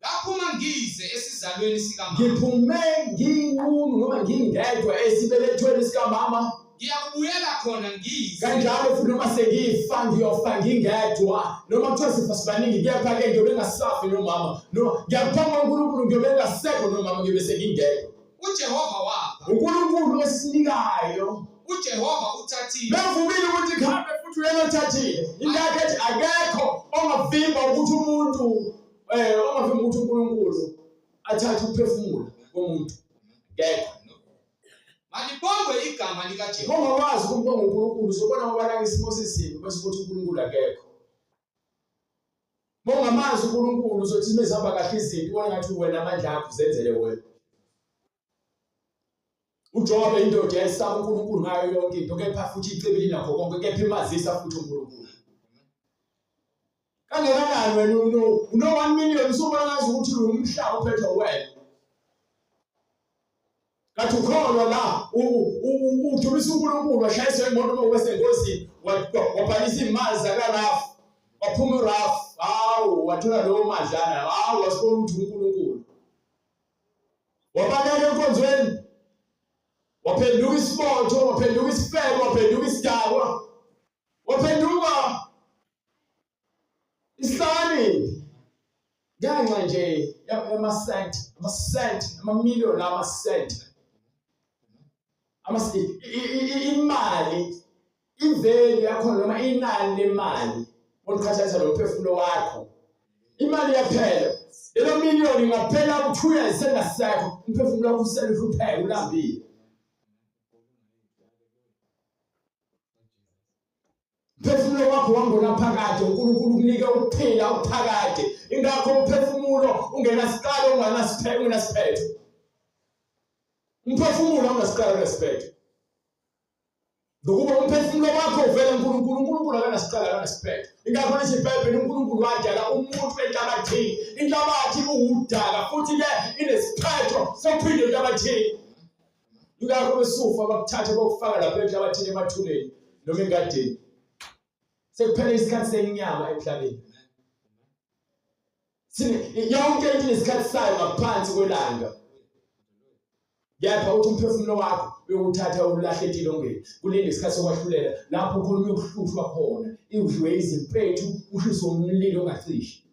Laphuma ngize esizalweni sikamama. Ngiphume nginqunu noma ngingedwa esibelethweni sikamama. Ngiyakubuyela khona ngize. Kanjalo futhi noma sengifa ngiyofa ngingedwa noma kuthiwa sifa sibaningi kepha-ke ngiyobe ngasafi nomama no ngiyakuphanga uNkulunkulu ngiyobe ngasekho nomama ngiyobe sengingedwa. uJehova wapha. uNkulunkulu osinikayo. uJehova uthathile. Bevumile ukuthi khambe futhi uyena othathile. Ingakho ethi akekho ongavimba ukuthi umuntu ongavimba ukuthi uNkulunkulu athathe ukuphefumula komuntu. Ngekho. Malibongwe igama likaJehova. Uma wazi ukumbonga uNkulunkulu uzobona ngoba isimo sesimo bese ukuthi uNkulunkulu akekho. Uma ungamazi uNkulunkulu uzothi simezihamba kahle izinto ubona ngathi wena amandla akho uzenzele wena. uJobe indoda yayisaba uNkulunkulu ngayo yonke into kepha futhi icebile nakho konke kepha imazisa futhi uNkulunkulu. Kangakanani wena uno 1 million usubona ngazi ukuthi umhlaba uphethwe wena. Kathi ukholwa la udumisa uNkulunkulu washayisa imoto uma ube sengozini wabhalisa imali zakaRafu waphuma uRafu hawu wathola lowo madlana hawu wasibona ukuthi uNkulunkulu wabaleka enkonzweni waphenduka isibotho waphenduka isifebe waphenduka isidakwa waphenduka isihlani ngenxa nje amamiliyoni amasenti. Imali, iveli yakho noma inani lemali oliqhathanisa nomphefumulo wakho. Imali yaphela. Lelo miliyoni ingaphela ku2 years sengasekho, umphefumulo wakho useluhlupheka ulambile. Umphefumulo wakho wangona phakade, uNkulunkulu unike ukuphila ukuphakade. Ingakho umphefumulo ungenasiqalo ungenasiphetho. Umphefumulo unasiqalo ungasiphetho. Ngokuba umphefumulo wakho uvela uNkulunkulu, uNkulunkulu akanasiqalo akanasiphetho. Ingakho lithi iBhayibheli uNkulunkulu wadala umuntu enhlabathini. Inhlabathi uwudaka futhi-ke inesiphetho sokuphinde enhlabathini. Ingakho besufa bakuthathe bakufaka lapha enhlabathini emathuneni noma engadini. Sekuphela isikhathi senyama emhlabeni. Yonke into inesikhathi sayo ngaphansi kwelanga. Yapha uthi umphefumulo wakho uyokuthatha ulahle entilongweni. Kulinde isikhathi sokwahlulela lapho khona uyokuhlushwa khona. Udliwe izimpethu, ushiswe umlilo ongacishi.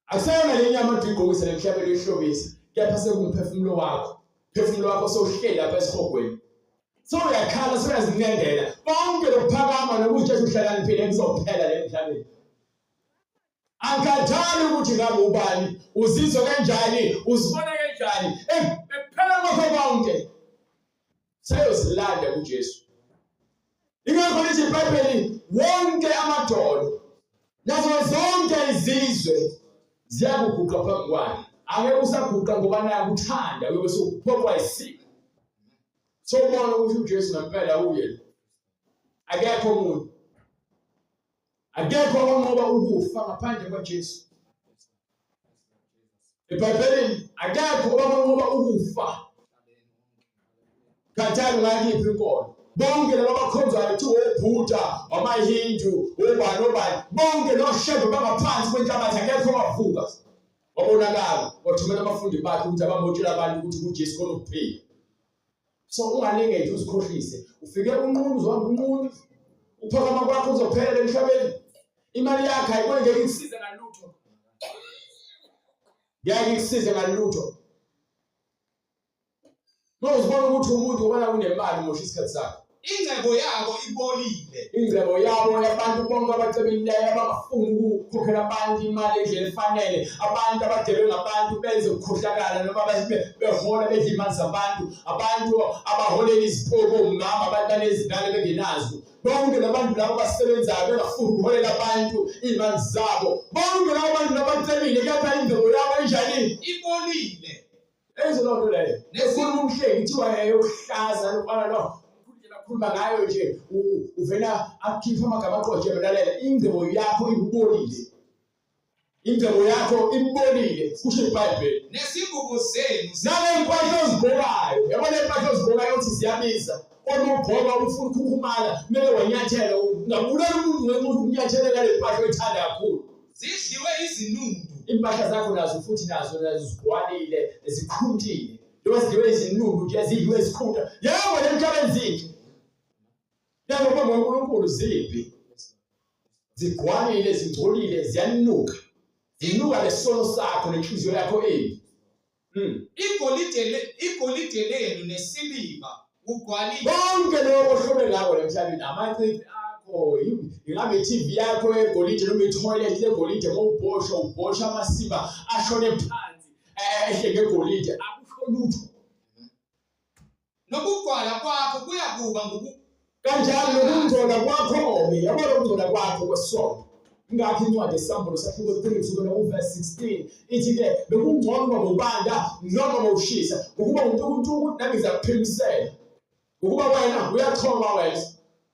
Akusayona le nyama igqokisa nemhlabeni ehlobisa. Kepha sekumphefumulo wakho. Umphefumulo wakho sowuhleli lapha esihogweni. So uyakhala soyazinendela. Bonke lokuphakama nokuthi uhlakaniphile kuzophela le emhlabeni. Angikhathali ukuthi ngabe ubani, uzizwa kanjani, uzibona kanjani. Phela ngakho konke sayozilanda kuJesu. Ingakho lithi iBhayibheli wonke amadoda nazo zonke izizwe ziyakuguqa phambi kwakhe. Angeke usaguqa ngoba naye ukuthanda uyobe sokuphoqwa isiko. So ubona ukuthi uJesu ngempela uye. Akekho umuntu. Akekho onqoba ukufa ngaphandle kwaJesu. iBhayibhelini akekho onqoba ukufa. Khathali ngakiphi inkolo. Bonke laba bakhonzayo kuthiwa oBuddha, amaHindu, obani, bonke noshebe bangaphansi kwenhlabathi akekho owavuka. Wabonakala, wathumela abafundi bakhe ukuthi abamotshela abantu ukuthi kuJesu khona ukuphila. So ungalinge nje uzikhohlise. Ufike unqunu uzomba unqunu. Uphakama kwakho uzophela emhlabeni. Imali yakho ayikho ngeke ikusize ngalutho. Ngeke ikusize ngalutho. Mawuzibona ukuthi umuntu ubona unemali mosha isikhathi sakhe. Ingcebo yabo ibolile. Ingcebo yabo yabantu bonke abacebileyo abangafuni ukukhokhela abantu imali endlela efanele. Abantu abadelwe ngabantu benze ukukhohlakala noma behola bedla imali zabantu. Abantu abaholela iziphoko omama abantwana ezingane bengenazo. Bonke labantu labo basebenzayo bengafuni ukuholela abantu imali zabo. Bonke labo bantu abacebile kepha ingcebo yabo enjani? Ibolile. Enze loo nto leyo. Nekhuluma umhlengi kuthiwa yokuhlaza lokufana no. Khuluma ngayo nje uvela akhipha amagama aqoje belalela. Ingcebo yakho ibolile. Ingcebo yakho ibolile kusho iBhayibheli. Nesingubo zenu nale mpahla ozigqokayo. Yabona impahla ozigqokayo uthi ziyabiza. Uma ugqoka ufuna ukukhumala kumele wanyathela. Ngabulala umuntu ngemuva ukunyathela ngale mpahla oyithanda kakhulu. Zidliwe izinundu. Impahla zakho nazo futhi nazo zigqwalile zikhuntile. Noma zidliwe izinundu nje zidliwe izikhunta. Yebo le mhlabeni zinhle. Yabo bonke uNkulunkulu ziphi. Zigqwalile zingcolile ziyanuka. Zinuka lesono sakho nenhliziyo yakho embi. Igolide lenu nesiliva ugqwalile. Bonke lokho ohlobe ngako emhlabeni amacici akho, ingabe iTV yakho egolide noma itoilet legolide mawubhosha amasimba ashone phansi ehlenge egolide akusho lutho. Nokugcwala kwakho kuyakuba kanjalo nokungcola kwakho yabona ukungcola kwakho kwesono. Ingakho incwadi yeSambulo sahluko 3 kusukela kuverse 16 ithi-ke bekungcono ngobanda noma ngokushisa ukuba uNkulunkulu nami ngizakuphimisela ukuba wena uyachoma wena.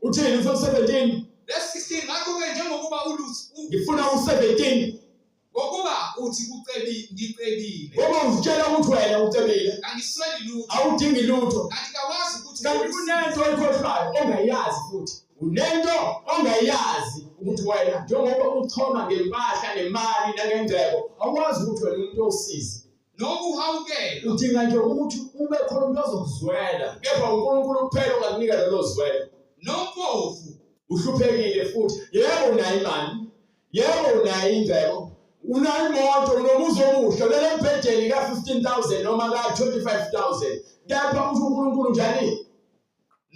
Uthini verse 17? Verse 16 ngakho-ke njengokuba ngifuna u17 ngokuba uthi ngicebile. Ngoba uzitshela ukuthi wena ucebile. Angisweli lutho. Awudingi lutho. Kanti kawazi ukuthi kanti unento oyikhohlwayo ongayazi futhi. Unento ongayazi ukuthi wena njengoba uchoma ngempahla nemali nangengcebo awazi ukuthi wena umuntu osizi. Nokuhawukela. Udinga nje ukuthi ube khona umuntu ozokuzwela. Kepha uNkulunkulu kuphela ongakunika lelo zwelo. Nompofu. Uhluphekile futhi. Yebo unayo imali. Yebo unayo ingcebo. Unayimoto unomuzi omuhle lele embhedeni ka-15,000 noma ka-25,000 kepha uthi uNkulunkulu njani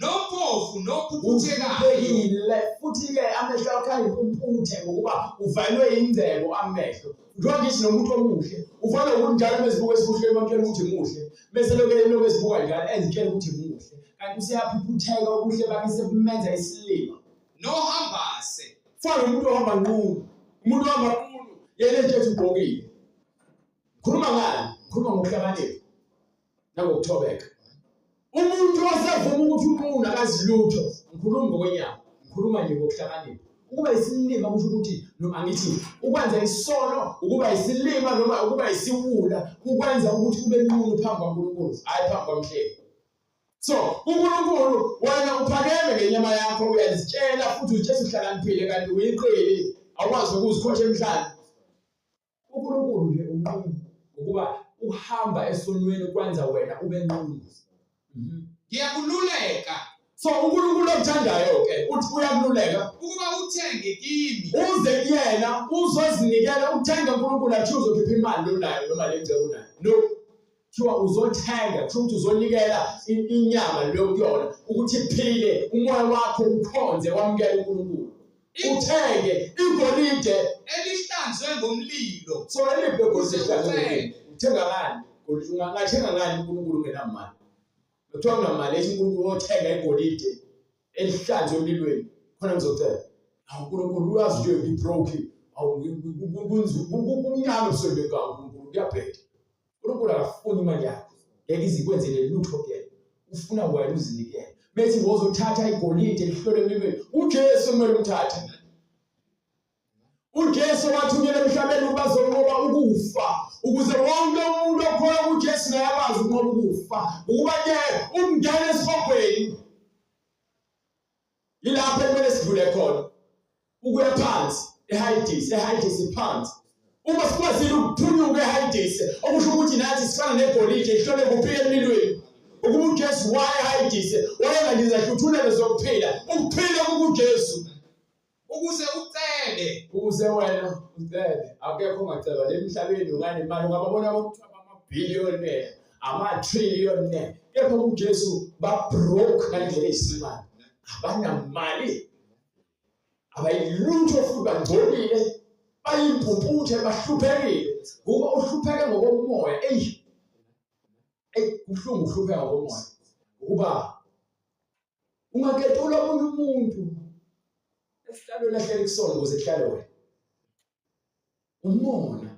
nophofu nophuphethekayo uphekile futhi-ke amehlo akho ayimpumputhe ngokuba uvalwe ingcebo amehlo njengoba ngithi nomuntu omuhle ufanele ukuthi njalo mezibuka esibuhleni bamtshela ukuthi muhle bese lokhu ezibuka njalo ezitshela ukuthi muhle kanti useyaphuphetheka ubuhle bakhe sebumenza isilima nohambase fana umuntu ohamba nqunu umuntu ohamba nqunu yena nje ugqokile khuluma ngani khuluma ngokuhlakanipha nangokuthobeka umuntu osevuma ukuthi umuntu akazilutho ngikhuluma ngokwenyama ngikhuluma nje ngokuhlakanipha ukuba isilima kusho ukuthi noma angithi ukwenza isono ukuba isilima noma ukuba isiwula ukwenza ukuthi ube nqunu phambi kwaNkulunkulu hayi phambi kwamhleli so uNkulunkulu wena uphakeme ngenyama yakho uyazitshela futhi uJesu uhlakaniphile kanti uyiqili awukwazi ukuzikhosha emhlanje uNkulunkulu nje unqunu ukuba uhamba esonweni kwenza wena ube nqunu ngiyakululeka so uNkulunkulu okuthandayo ke uthi uyakululeka ukuba uthenge kimi uze kuyena uzozinikela ukuthenga uNkulunkulu athi uzokhipha imali onayo noma lengcebo onayo no kuthiwa uzothenga kusho ukuthi uzonikela inyama leyo kuyona ukuthi iphile umoya wakho ukhonze wamukela uNkulunkulu uthenge igolide elihlanzwe ngomlilo so eliphe golide uthenga ngani golide ungathenga ngani uNkulunkulu ngenamali kuthiwa kunamali ethi uNkulunkulu othenga igolide elihlanzwe emlilweni khona ngizocela uNkulunkulu uyazi nje ngibroke kumnyama ebusweni bekawo uNkulunkulu kuyabheda uNkulunkulu akafuni imali yakho ngeke izikwenzele lutho kuyena ufuna wena uzinikele bese ngozothatha igolide lihlole emlilweni uJesu kumele umthathe uJesu wathunyelwa emhlabeni ubazonqoba ukufa ukuze wonke umuntu okholwa kuJesu naye akwazi ukunqoba ukufa ukuba ke umngene esihogweni ilapho ekumele sidlule khona ukuya phansi eHadesi phansi uma sikwazile ukuphunyuka eHadesi okusho ukuthi nathi sifana negolide lihlole kuphila emlilweni ukuba uJesu waya eHadesi wayengandiza hluthulele zokuphila ukuphila kuJesu ukuze wena ucele akekho ongacela lemhlabeni ungane imali ungababona ukuthi amabhiliyoni ama-trillion kepha uJesu ba-broke ngandlela eyisimanga abanamali abayilutho futhi bangcolile bayimpumputhe bahluphekile ngoba uhlupheke ngokomoya kuhlungu uhlupheka ngokomoya ukuba ungaketula omunye umuntu esihlalo lahlele kusona ukuze kuhlale wena umona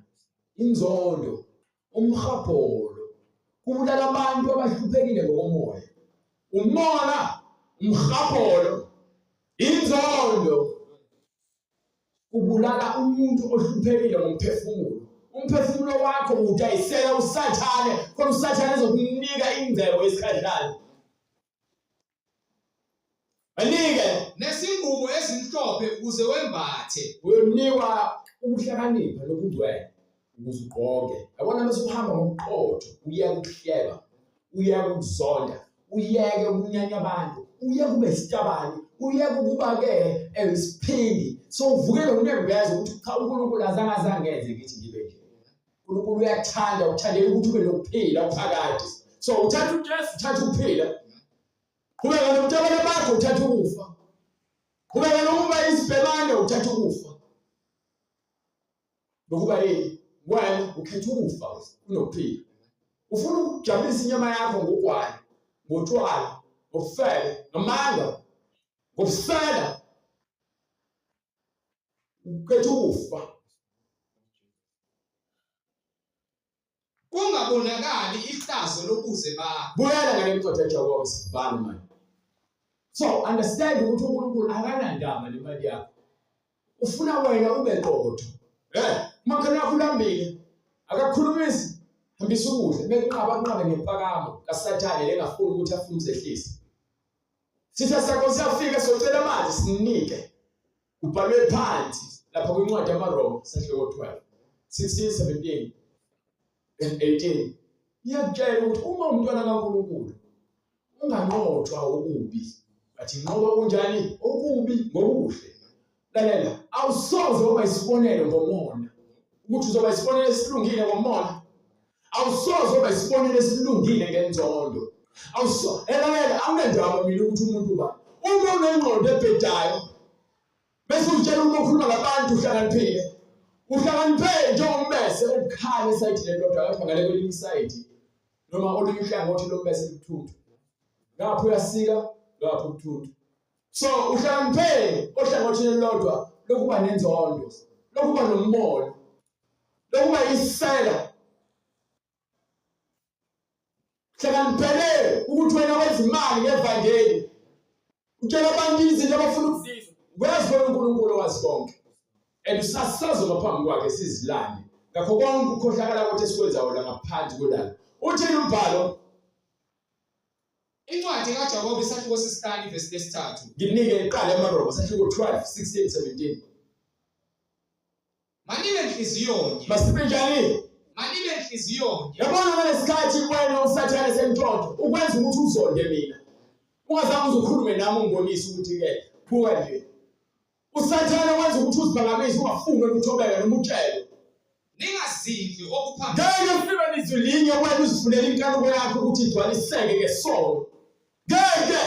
inzondo umhabholo kubulala abantu abahluphekile ngokomoya umona umhabholo inzondo kubulala umuntu ohluphekile ngomphefumulo umphefumulo wakho udayisela usathane khona usathane ezokunika ingcebo esikhadlana anike nesingubo ezimhlophe ukuze wembathe uyonikwa ukuhlakanipha nobungcwele ukuze ugqoke yabona bese uhamba ngobuqotho uyeke ukuhleba uyeke ukuzonda uyeke ukunyanya abantu uyeke ube isitabani uyeke ukuba-ke isiphindi so uvukele unembezo ukuthi cha uNkulunkulu azange ngithi ngibe nje uNkulunkulu uyakuthanda ukuthandela ukuthi ube nokuphila phakathi so uthatha uJesu uthatha ukuphila qhubeka nomtabane bakho uthatha ukufa qhubeka nokuba isibhemane uthatha ukufa nokuba yini wena ukhetha ukufa kunokuphila ufuna ukujabulisa inyama yakho ngogwayi ngotshwala ngokufela ngamanga ngobusela ukhetha ukufa kungabonakali ihlazo lobuze bakho buyela ngale mthetho yakho sivana manje so understand ukuthi uNkulunkulu akanandaba nemali yakho ufuna wena ube qotho makhona kulambile akakhulumisi hambisa ukudla bekunqaba ngempakamo kaSathane lengafuni ukuthi afune ukuzehlisa sitha sakho siyafika socela amanzi sinike ubhalwe phansi lapha kwincwadi yamaRoma sahloko 12 16 17 and 18 iyakutshela ukuthi uma umntwana kaNkulunkulu unganqothwa ukubi bathi nqoba kunjani okubi ngokuhle lalela awusoze uba isibonelo ngomona ukuthi uzoba isibonelo esilungile ngomona. Awusoze uba isibonelo esilungile ngenzondo. Elalela angendaba mina ukuthi umuntu ba. Uma unengqondo ebhedayo bese utshela uma ukhuluma ngabantu uhlakaniphile. Uhlakaniphile njengombese ukhala esayidini lodwa lapha ngale kwelinye isayidi. Noma olunye uhlangothi lombese luthuthu. Ngapha uyasika, ngapha ukuthuthu. So uhlakaniphile ohlangothini lodwa lokuba nenzondo, lokuba nombono, lokuba isela. Hlakaniphile ukuthi wena wenza imali ngevangeli. Utshela abantu izinto abafuna ukuzizwa. Uyazibona uNkulunkulu wazi konke. And usasazo ngaphambi kwakhe sizilande. Ngakho konke ukukhohlakala ukuthi esikwenzayo la ngaphansi kolala. Uthini umbhalo? Incwadi kaJakobe isahluko sesihlanu verse 3. Nginike iqala eMaroma sahluko 12, 16, 17. Manibe enhliziyonye. Masibe njani? Manibe enhliziyonye. Yabona ngalesikhathi wena usathane sentonto ukwenza ukuthi uzonde mina. Ungazange uzokhulume nami ungibonise ukuthi ke phuka nje. Usathane wenza ukuthi uziphakamise ungafuni ukuthobeka noma utshele. Ningazindli okuphambili. Ngeke ufike nizwi linye wena uzifunela inkanuko yakho ukuthi igcwaliseke ngesono. Ngeke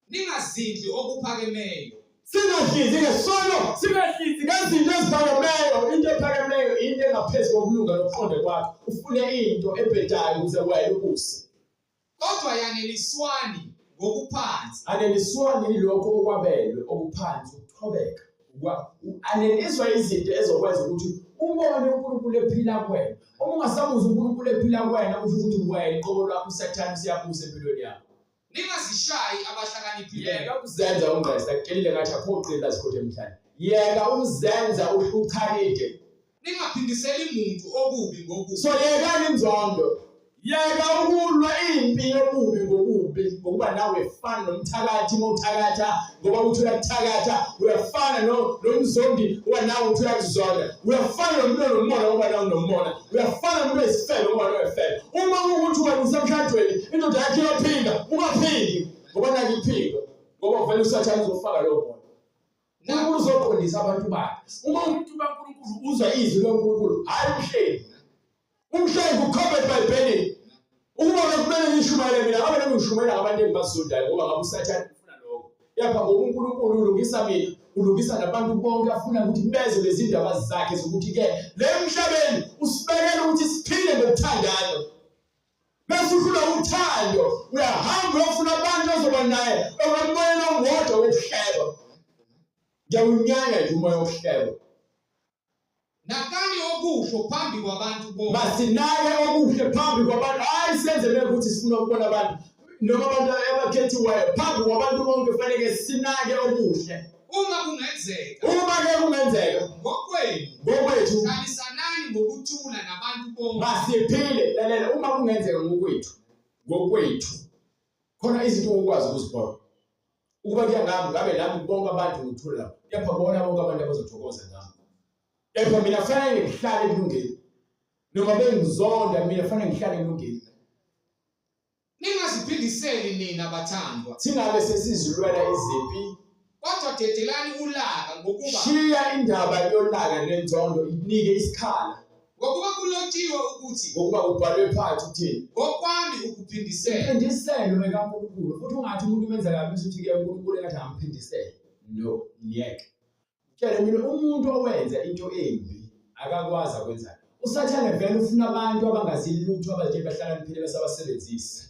Ningazindli okuphakemeyo. Singahlizi ngesono, singahlizi ngezinto eziphakemeyo. Into ephakemeyo into engaphezulu kokulunga nokuqonda kwakho. Ufune into ebhedayo ukuze wena ubuse. Kodwa yaneliswani ngokuphansi. Aneliswani yilokho okwabelwe okuphansi ukuthobeka. Aneliswa izinto ezokwenza ukuthi ubone uNkulunkulu ephila kuwena. Uma ungasabuza uNkulunkulu ephila kuwena kusho ukuthi wena iqobo lwakho usathane siyabuza empilweni yakho. Ningazishayi abahlakaniphileyo. Yeka ukuzenza ungqesa kucelile ngathi akho qila zikhothe emhlanje. Yeka ukuzenza ucharite. Ningaphindiseli umuntu okubi ngokubi. So yeka inzondo. Yeka ukulwa impi yobubi ngobubi ngokuba nawe efana nomthakathi mawuthakatha ngoba uthi uyathakatha uyafana nomzondi ngoba nawe uthi uyakuzonda uyafana nomuntu nomona ngoba nawe unomona uyafana nomuntu esifele ngoba nawe efele. Uma ukuthi wena usemshadweni indoda yakhe iyaphinda ungaphindi ngoba nake iphinda ngoba vele usathane uzofaka lokho. Unkulunkulu uzoqondisa abantu bakhe. Uma umuntu kaNkulunkulu uzwa izwi loNkulunkulu hayi umhleli. Umhleli ucovered by Benny. Ukuba kumele ngishumayele mina ngabe ngishumayela abantu engibazondayo ngoba ngabe usathane ufuna lokho. Yapha ngoba uNkulunkulu ulungisa mina, ulungisa nabantu bonke afuna ukuthi beze lezi ndaba zakhe zokuthi ke le emhlabeni usibekela ukuthi siphile ngokuthandana. Bese ufuna uthando, uyahamba uyofuna abantu ozoba naye, okwamona wodwa wokuhleba. Ngiyawunyanya nje umoya wokuhleba. Nakani okusho phambi kwabantu bonke. Masinake okuhle phambi kwabantu. Hayi senzele ukuthi sifuna ukubona abantu noma abantu abakhethiweyo phambi kwabantu bonke kufanele sinake okuhle. Uma kungenzeka. Uma ke kungenzeka ngokwethu hlalisanani ngokuthula nabantu bonke. Masiphile lalela uma kungenzeka ngokwethu khona izinto ukwazi ukuzibona. Ukuba kuyangami ngabe nami bonke abantu ngithula lapho. Kepha bona bonke abantu abazothokoza ngami. Kepha mina fanele ngihlale kulungile. Noma bengizonda mina fanele ngihlale kulungile. Ningaziphindiseli nina bathandwa. Singabe sesizilwela izimpi. Kodwa dedelani ulaka ngokuba shiya indaba yolaka nenzondo inike isikhala. Ngokuba kulotshiwe ukuthi ngokuba kubhalwe phansi uthini? Ngokwami ukuphindisela. Uphindisele kaNkulunkulu. Futhi ungathi umuntu umenza kabi ukuthi ke uNkulunkulu engathi amphindisele. No, ngiyeke. Tshela mina umuntu owenza into embi akakwazi ukwenza. Usathane vele ufuna abantu abangazilutho abaje bahlakaniphile besabasebenzisa.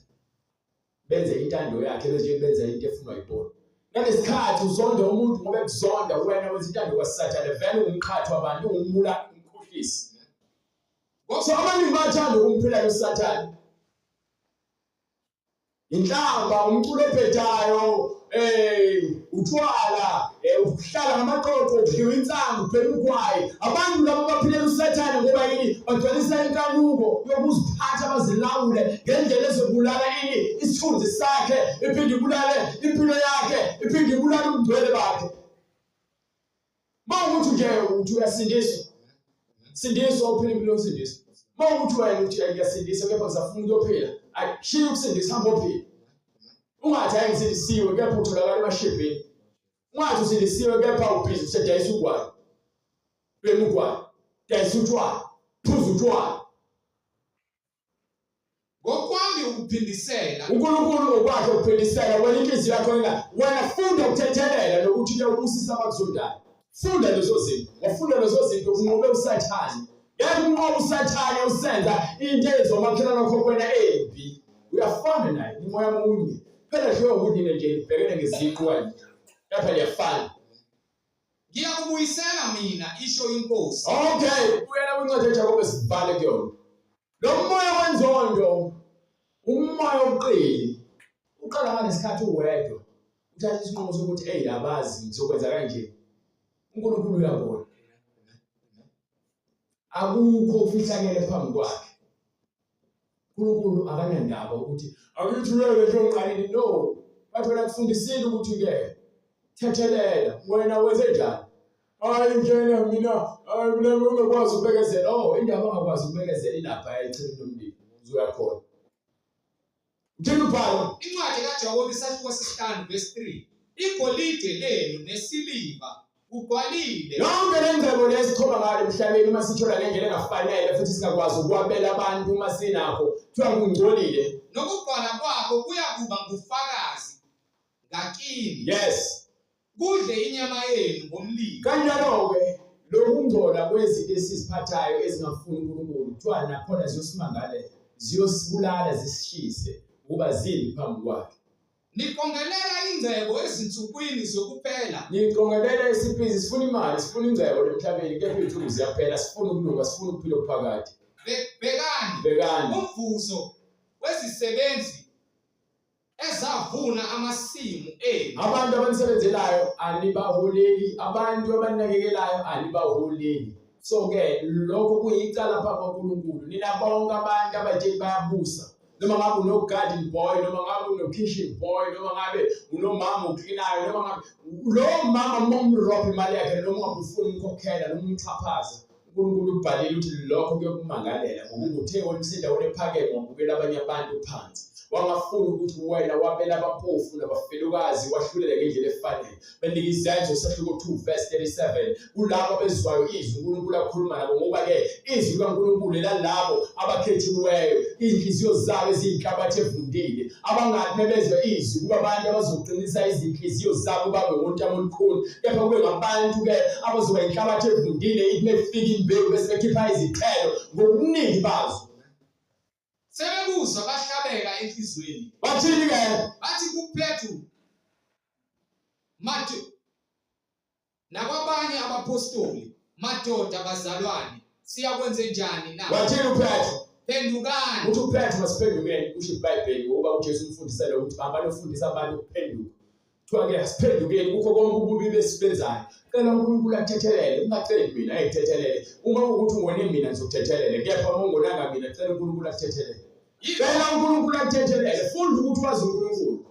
Benze intando yakhe bese benza into efunwa yibona. Nalesikhathi uzonda umuntu ngoba ekuzonda wena wenza intando kwaSathane vele ungumqhathi wabantu ungumula umkhohlisi. So abantu bathanda ukumphila uSathane. Inhlamba umculo ebhedayo uthwala ukuhlala ngamaqoqo uphiwa insangu uphela ugwayi. Abantu labo baphilela uSathane ngoba yini bagcwalisa inkanuko yokuziphatha bazilawule ngendlela ezobulala ini isithunzi sakhe iphinde ibulale impilo yakhe iphinde ibulale ubungcwele bakhe. Mawukuthi nje uthi uyasindiswa sindiswa uphila impilo yosindiswa. Mawukuthi wena uthi uyasindiswa kepha kusafuna ukuyophila ayishiya ukusindisa hamba uphila. Ungathi ayisindisiwe kepha utholakala emashibhini. Ungathi usindisiwe kepha ubhizi usedayisa ugwayi. Bemugwayi. dayisa utshwala, phuza utshwala. Ngokwami ukuphindisela uNkulunkulu okwakhe ukuphindisela wena inhliziyo yakho wena funda ukuthethelela nokuthi uyabusisa abakuzondayo. Funda lezo zinto. Wafunda lezo zinto unqobe usathane. Yeke unqobe usathane usenza into ezomakhelana nakho kwena embi. Uyafana naye umoya munye. Phela nje ukuthi nje ibhekene ngeziqu wena. Lapha liyafana. Ngiyakubuyisela mina isho inkosi. Okay, uyena kwincwadi yaJakobe sibhale kuyona. Lo moya wenzondo, umoya oqili, uqala nganesikhathi uwedwa. Uthatha isinqumo sokuthi hey abazi ngizokwenza kanje. uNkulunkulu uyabona. Akukho ufihlakele phambi kwakhe. uNkulunkulu akanandaba ukuthi akuyithulele nje onqaleni no. Bathi wena kufundisile ukuthi ke thethelela wena wenze njani? Hayi njena mina ungakwazi ukubekezela. Oh indaba ongakwazi ukubekezela ilapha echibini lomlilo. Uzoyakhona. Uthini ubhalo? Incwadi kaJakobe isahluko sesihlanu verse 3. Igolide lenu nesiliva ugwalile. Yonke le ngcebo lesichoma ngalo emhlabeni uma sithola ngendlela engafanele futhi singakwazi ukwabela abantu uma sinakho kuthiwa kungcolile. Nokugcwala kwakho kuyakuba ngufakazi ngakini. Yes. Kudle inyama yenu ngomlilo. Kanjalo-ke lokungcola kwezinto esiziphathayo ezingafuni uNkulunkulu kuthiwa nakhona ziyosimangalela, ziyosibulala zisishise ukuba zimbi phambi kwakhe. Niqongelela ingcebo ezinsukwini zokuphela. Niqongelela isiphizi sifuna imali, sifuna ingcebo emhlabeni kepha izinsuku ziyaphela, sifuna ukulunga, sifuna ukuphila okuphakathi. Bekani. Umvuzo wezisebenzi ezavuna amasimu enu. Abantu abanisebenzelayo anibaholeli, abantu abanakekelayo anibaholeli. So ke lokho kuyicala phambi kaNkulunkulu. Nina bonke abantu abaje bayabusa. Noma ngabe uno-garden boy, noma ngabe uno-kitchen boy, noma ngabe unomama uklinayo, noma ngabe lo mama momrobha imali yakhe noma ngabe ufuna umkhokhela noma umxhaphaza. uNkulunkulu ubhalile ukuthi lokho kuyokumangalela ngoba uthe wena usendaweni ephakeme wabukela abanye abantu phansi. Wangafuna ukuthi wena wabela abaphofu nabafelokazi wahlulela ngendlela efanele. Benika izenzo sahluko 2 verse 37. Kulabo bezwayo izwi uNkulunkulu akhuluma nabo ngoba ke izwi kaNkulunkulu lalabo abakhethiweyo, inhliziyo zabo eziyinhlabathi evundile. Abangathi mebezwe izwi kuba abantu abazoqinisa izinhliziyo zabo babe wontamo olukhulu. Kepha kube ngabantu ke abazoba inhlabathi evundile ithi mefika imbewu bese bekhipha izithelo ngobuningi bazo. Sebekuzwa bahlabeka enhlizweni. Bathini ke? Bathi kuPetru Matthew nakwabanye abapostoli, madoda bazalwane, siyakwenza njani na? Bathini uPetru? Phendukani. Uthi uPetru masiphendukeni kusho iBhayibheli ngoba uJesu umfundisele ukuthi abantu ufundisa abantu ukuphenduka. Kuthiwa ke asiphendukeni kukho konke ububi besibenzayo. Cela uNkulunkulu athethelele, ungaceli mina ayithethelele. Uma ukuthi ungone mina ngizokuthethelele, kepha uma ungonanga mina cela uNkulunkulu athethelele. Cela uNkulunkulu athethelele, funda ukuthi wazi uNkulunkulu.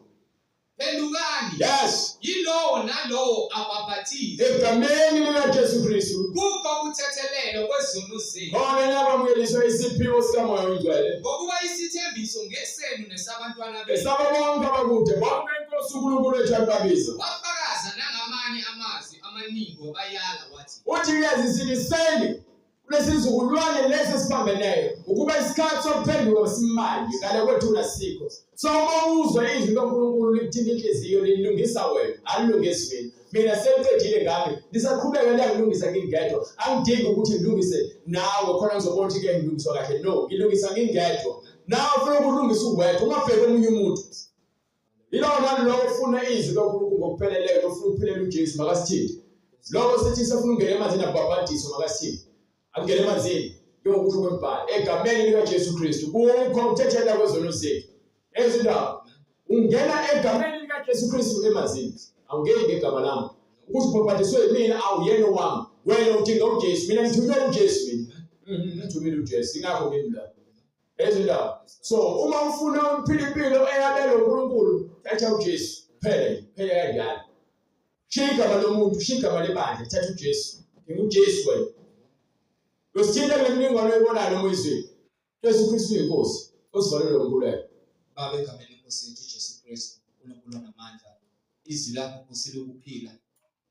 Phendukani. Yes. Yilowo nalowo ababhaptize egameni likaJesu Kristu. Kukho ukuthethelelwa kwezono zenu. Khona nabamuyeliswa isiphiwo sikaMoya oNgcwele. Ngokuba isithembiso ngesenu nesabantwana benu. Esaba bonke abakude bonke inkosi uNkulunkulu wethu ababiza. Wafakaza nangamanye amazwi amaningi wabayala wathi. Uthi yazisikiseni kulesizukulwane lesi sibambeneyo ukuba isikhathi sokuphenduka simanje ngale kwethu nasikho. So uma uzwa izwi kaNkulunkulu likuthinta inhliziyo lilungisa wena, alilungisi mina. Mina sengicedile ngami, ngisaqhubeka ngiyalungisa ngingedwa. Angidingi ukuthi ngilungise nawe khona ngizobona ukuthi ke ngilungiswa kahle. No, ngilungisa ngingedwa. Nawe ufuna ukulungisa uwedwa, ungabheka omunye umuntu. Ilona lokho ufuna izwi kaNkulunkulu ngokupheleleyo, ufuna ukuphelela uJesu makasithini. Lokho sithi sifuna ungena emanzini abhabhadiswa makasithini. Angena emanzini yokusho kwempala egameni likaJesu Kristu. Kukho ukuthethela kwezono zethu. Ezindaba ungena egameni likaJesu Kristu emanzini. Awungeni ngegama lami. Ukuthi ubhabhadiswe mina awuyena wami. Wena udinga uJesu, mina ngithunywe uJesu mina. Ngithumile uJesu ingakho ngini la. Ezindaba. So uma ufuna ukuphila impilo eyabelwe uNkulunkulu, thatha uJesu. Phela kanjalo. Shika lomuntu, shika lebandla, thatha uJesu. NginguJesu wena. Losithinta ngemningo oyibona noma izwi. Jesu Kristu inkosi. Osivalele uNkulunkulu. Baba egameni lenkosi yethu Jesu Kristu, uNkulunkulu namandla. Izwi lakho Nkosi lokuphila.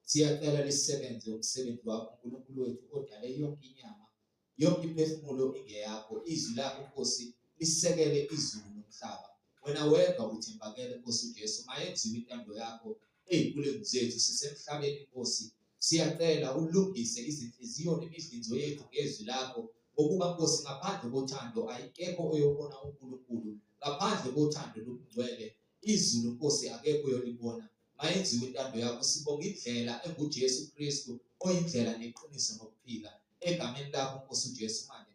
Siyacela lisebenze umsebenzi wakho uNkulunkulu wethu odale yonke inyama yonke iphefumulo ingeyakho. Izwi lakho Nkosi lisekele izulu nomhlaba. Wena wedwa uthembakele Nkosi uJesu, mayenziwe intando yakho ey'mpilweni zethu sisemhlabeni Nkosi. Siyacela ulungise izinhliziyo nemidlinzo yethu ngezwi lakho, ngokuba Nkosi ngaphandle kothando ayikekho oyobona uNkulunkulu. Ngaphandle kothando lobungcwele izulu Nkosi akekho oyolibona. Mayenziwe intando yakho. Sibonga indlela enguJesu Kristu oyindlela neqiniso nokuphila. Egameni lakho Nkosi uJesu manje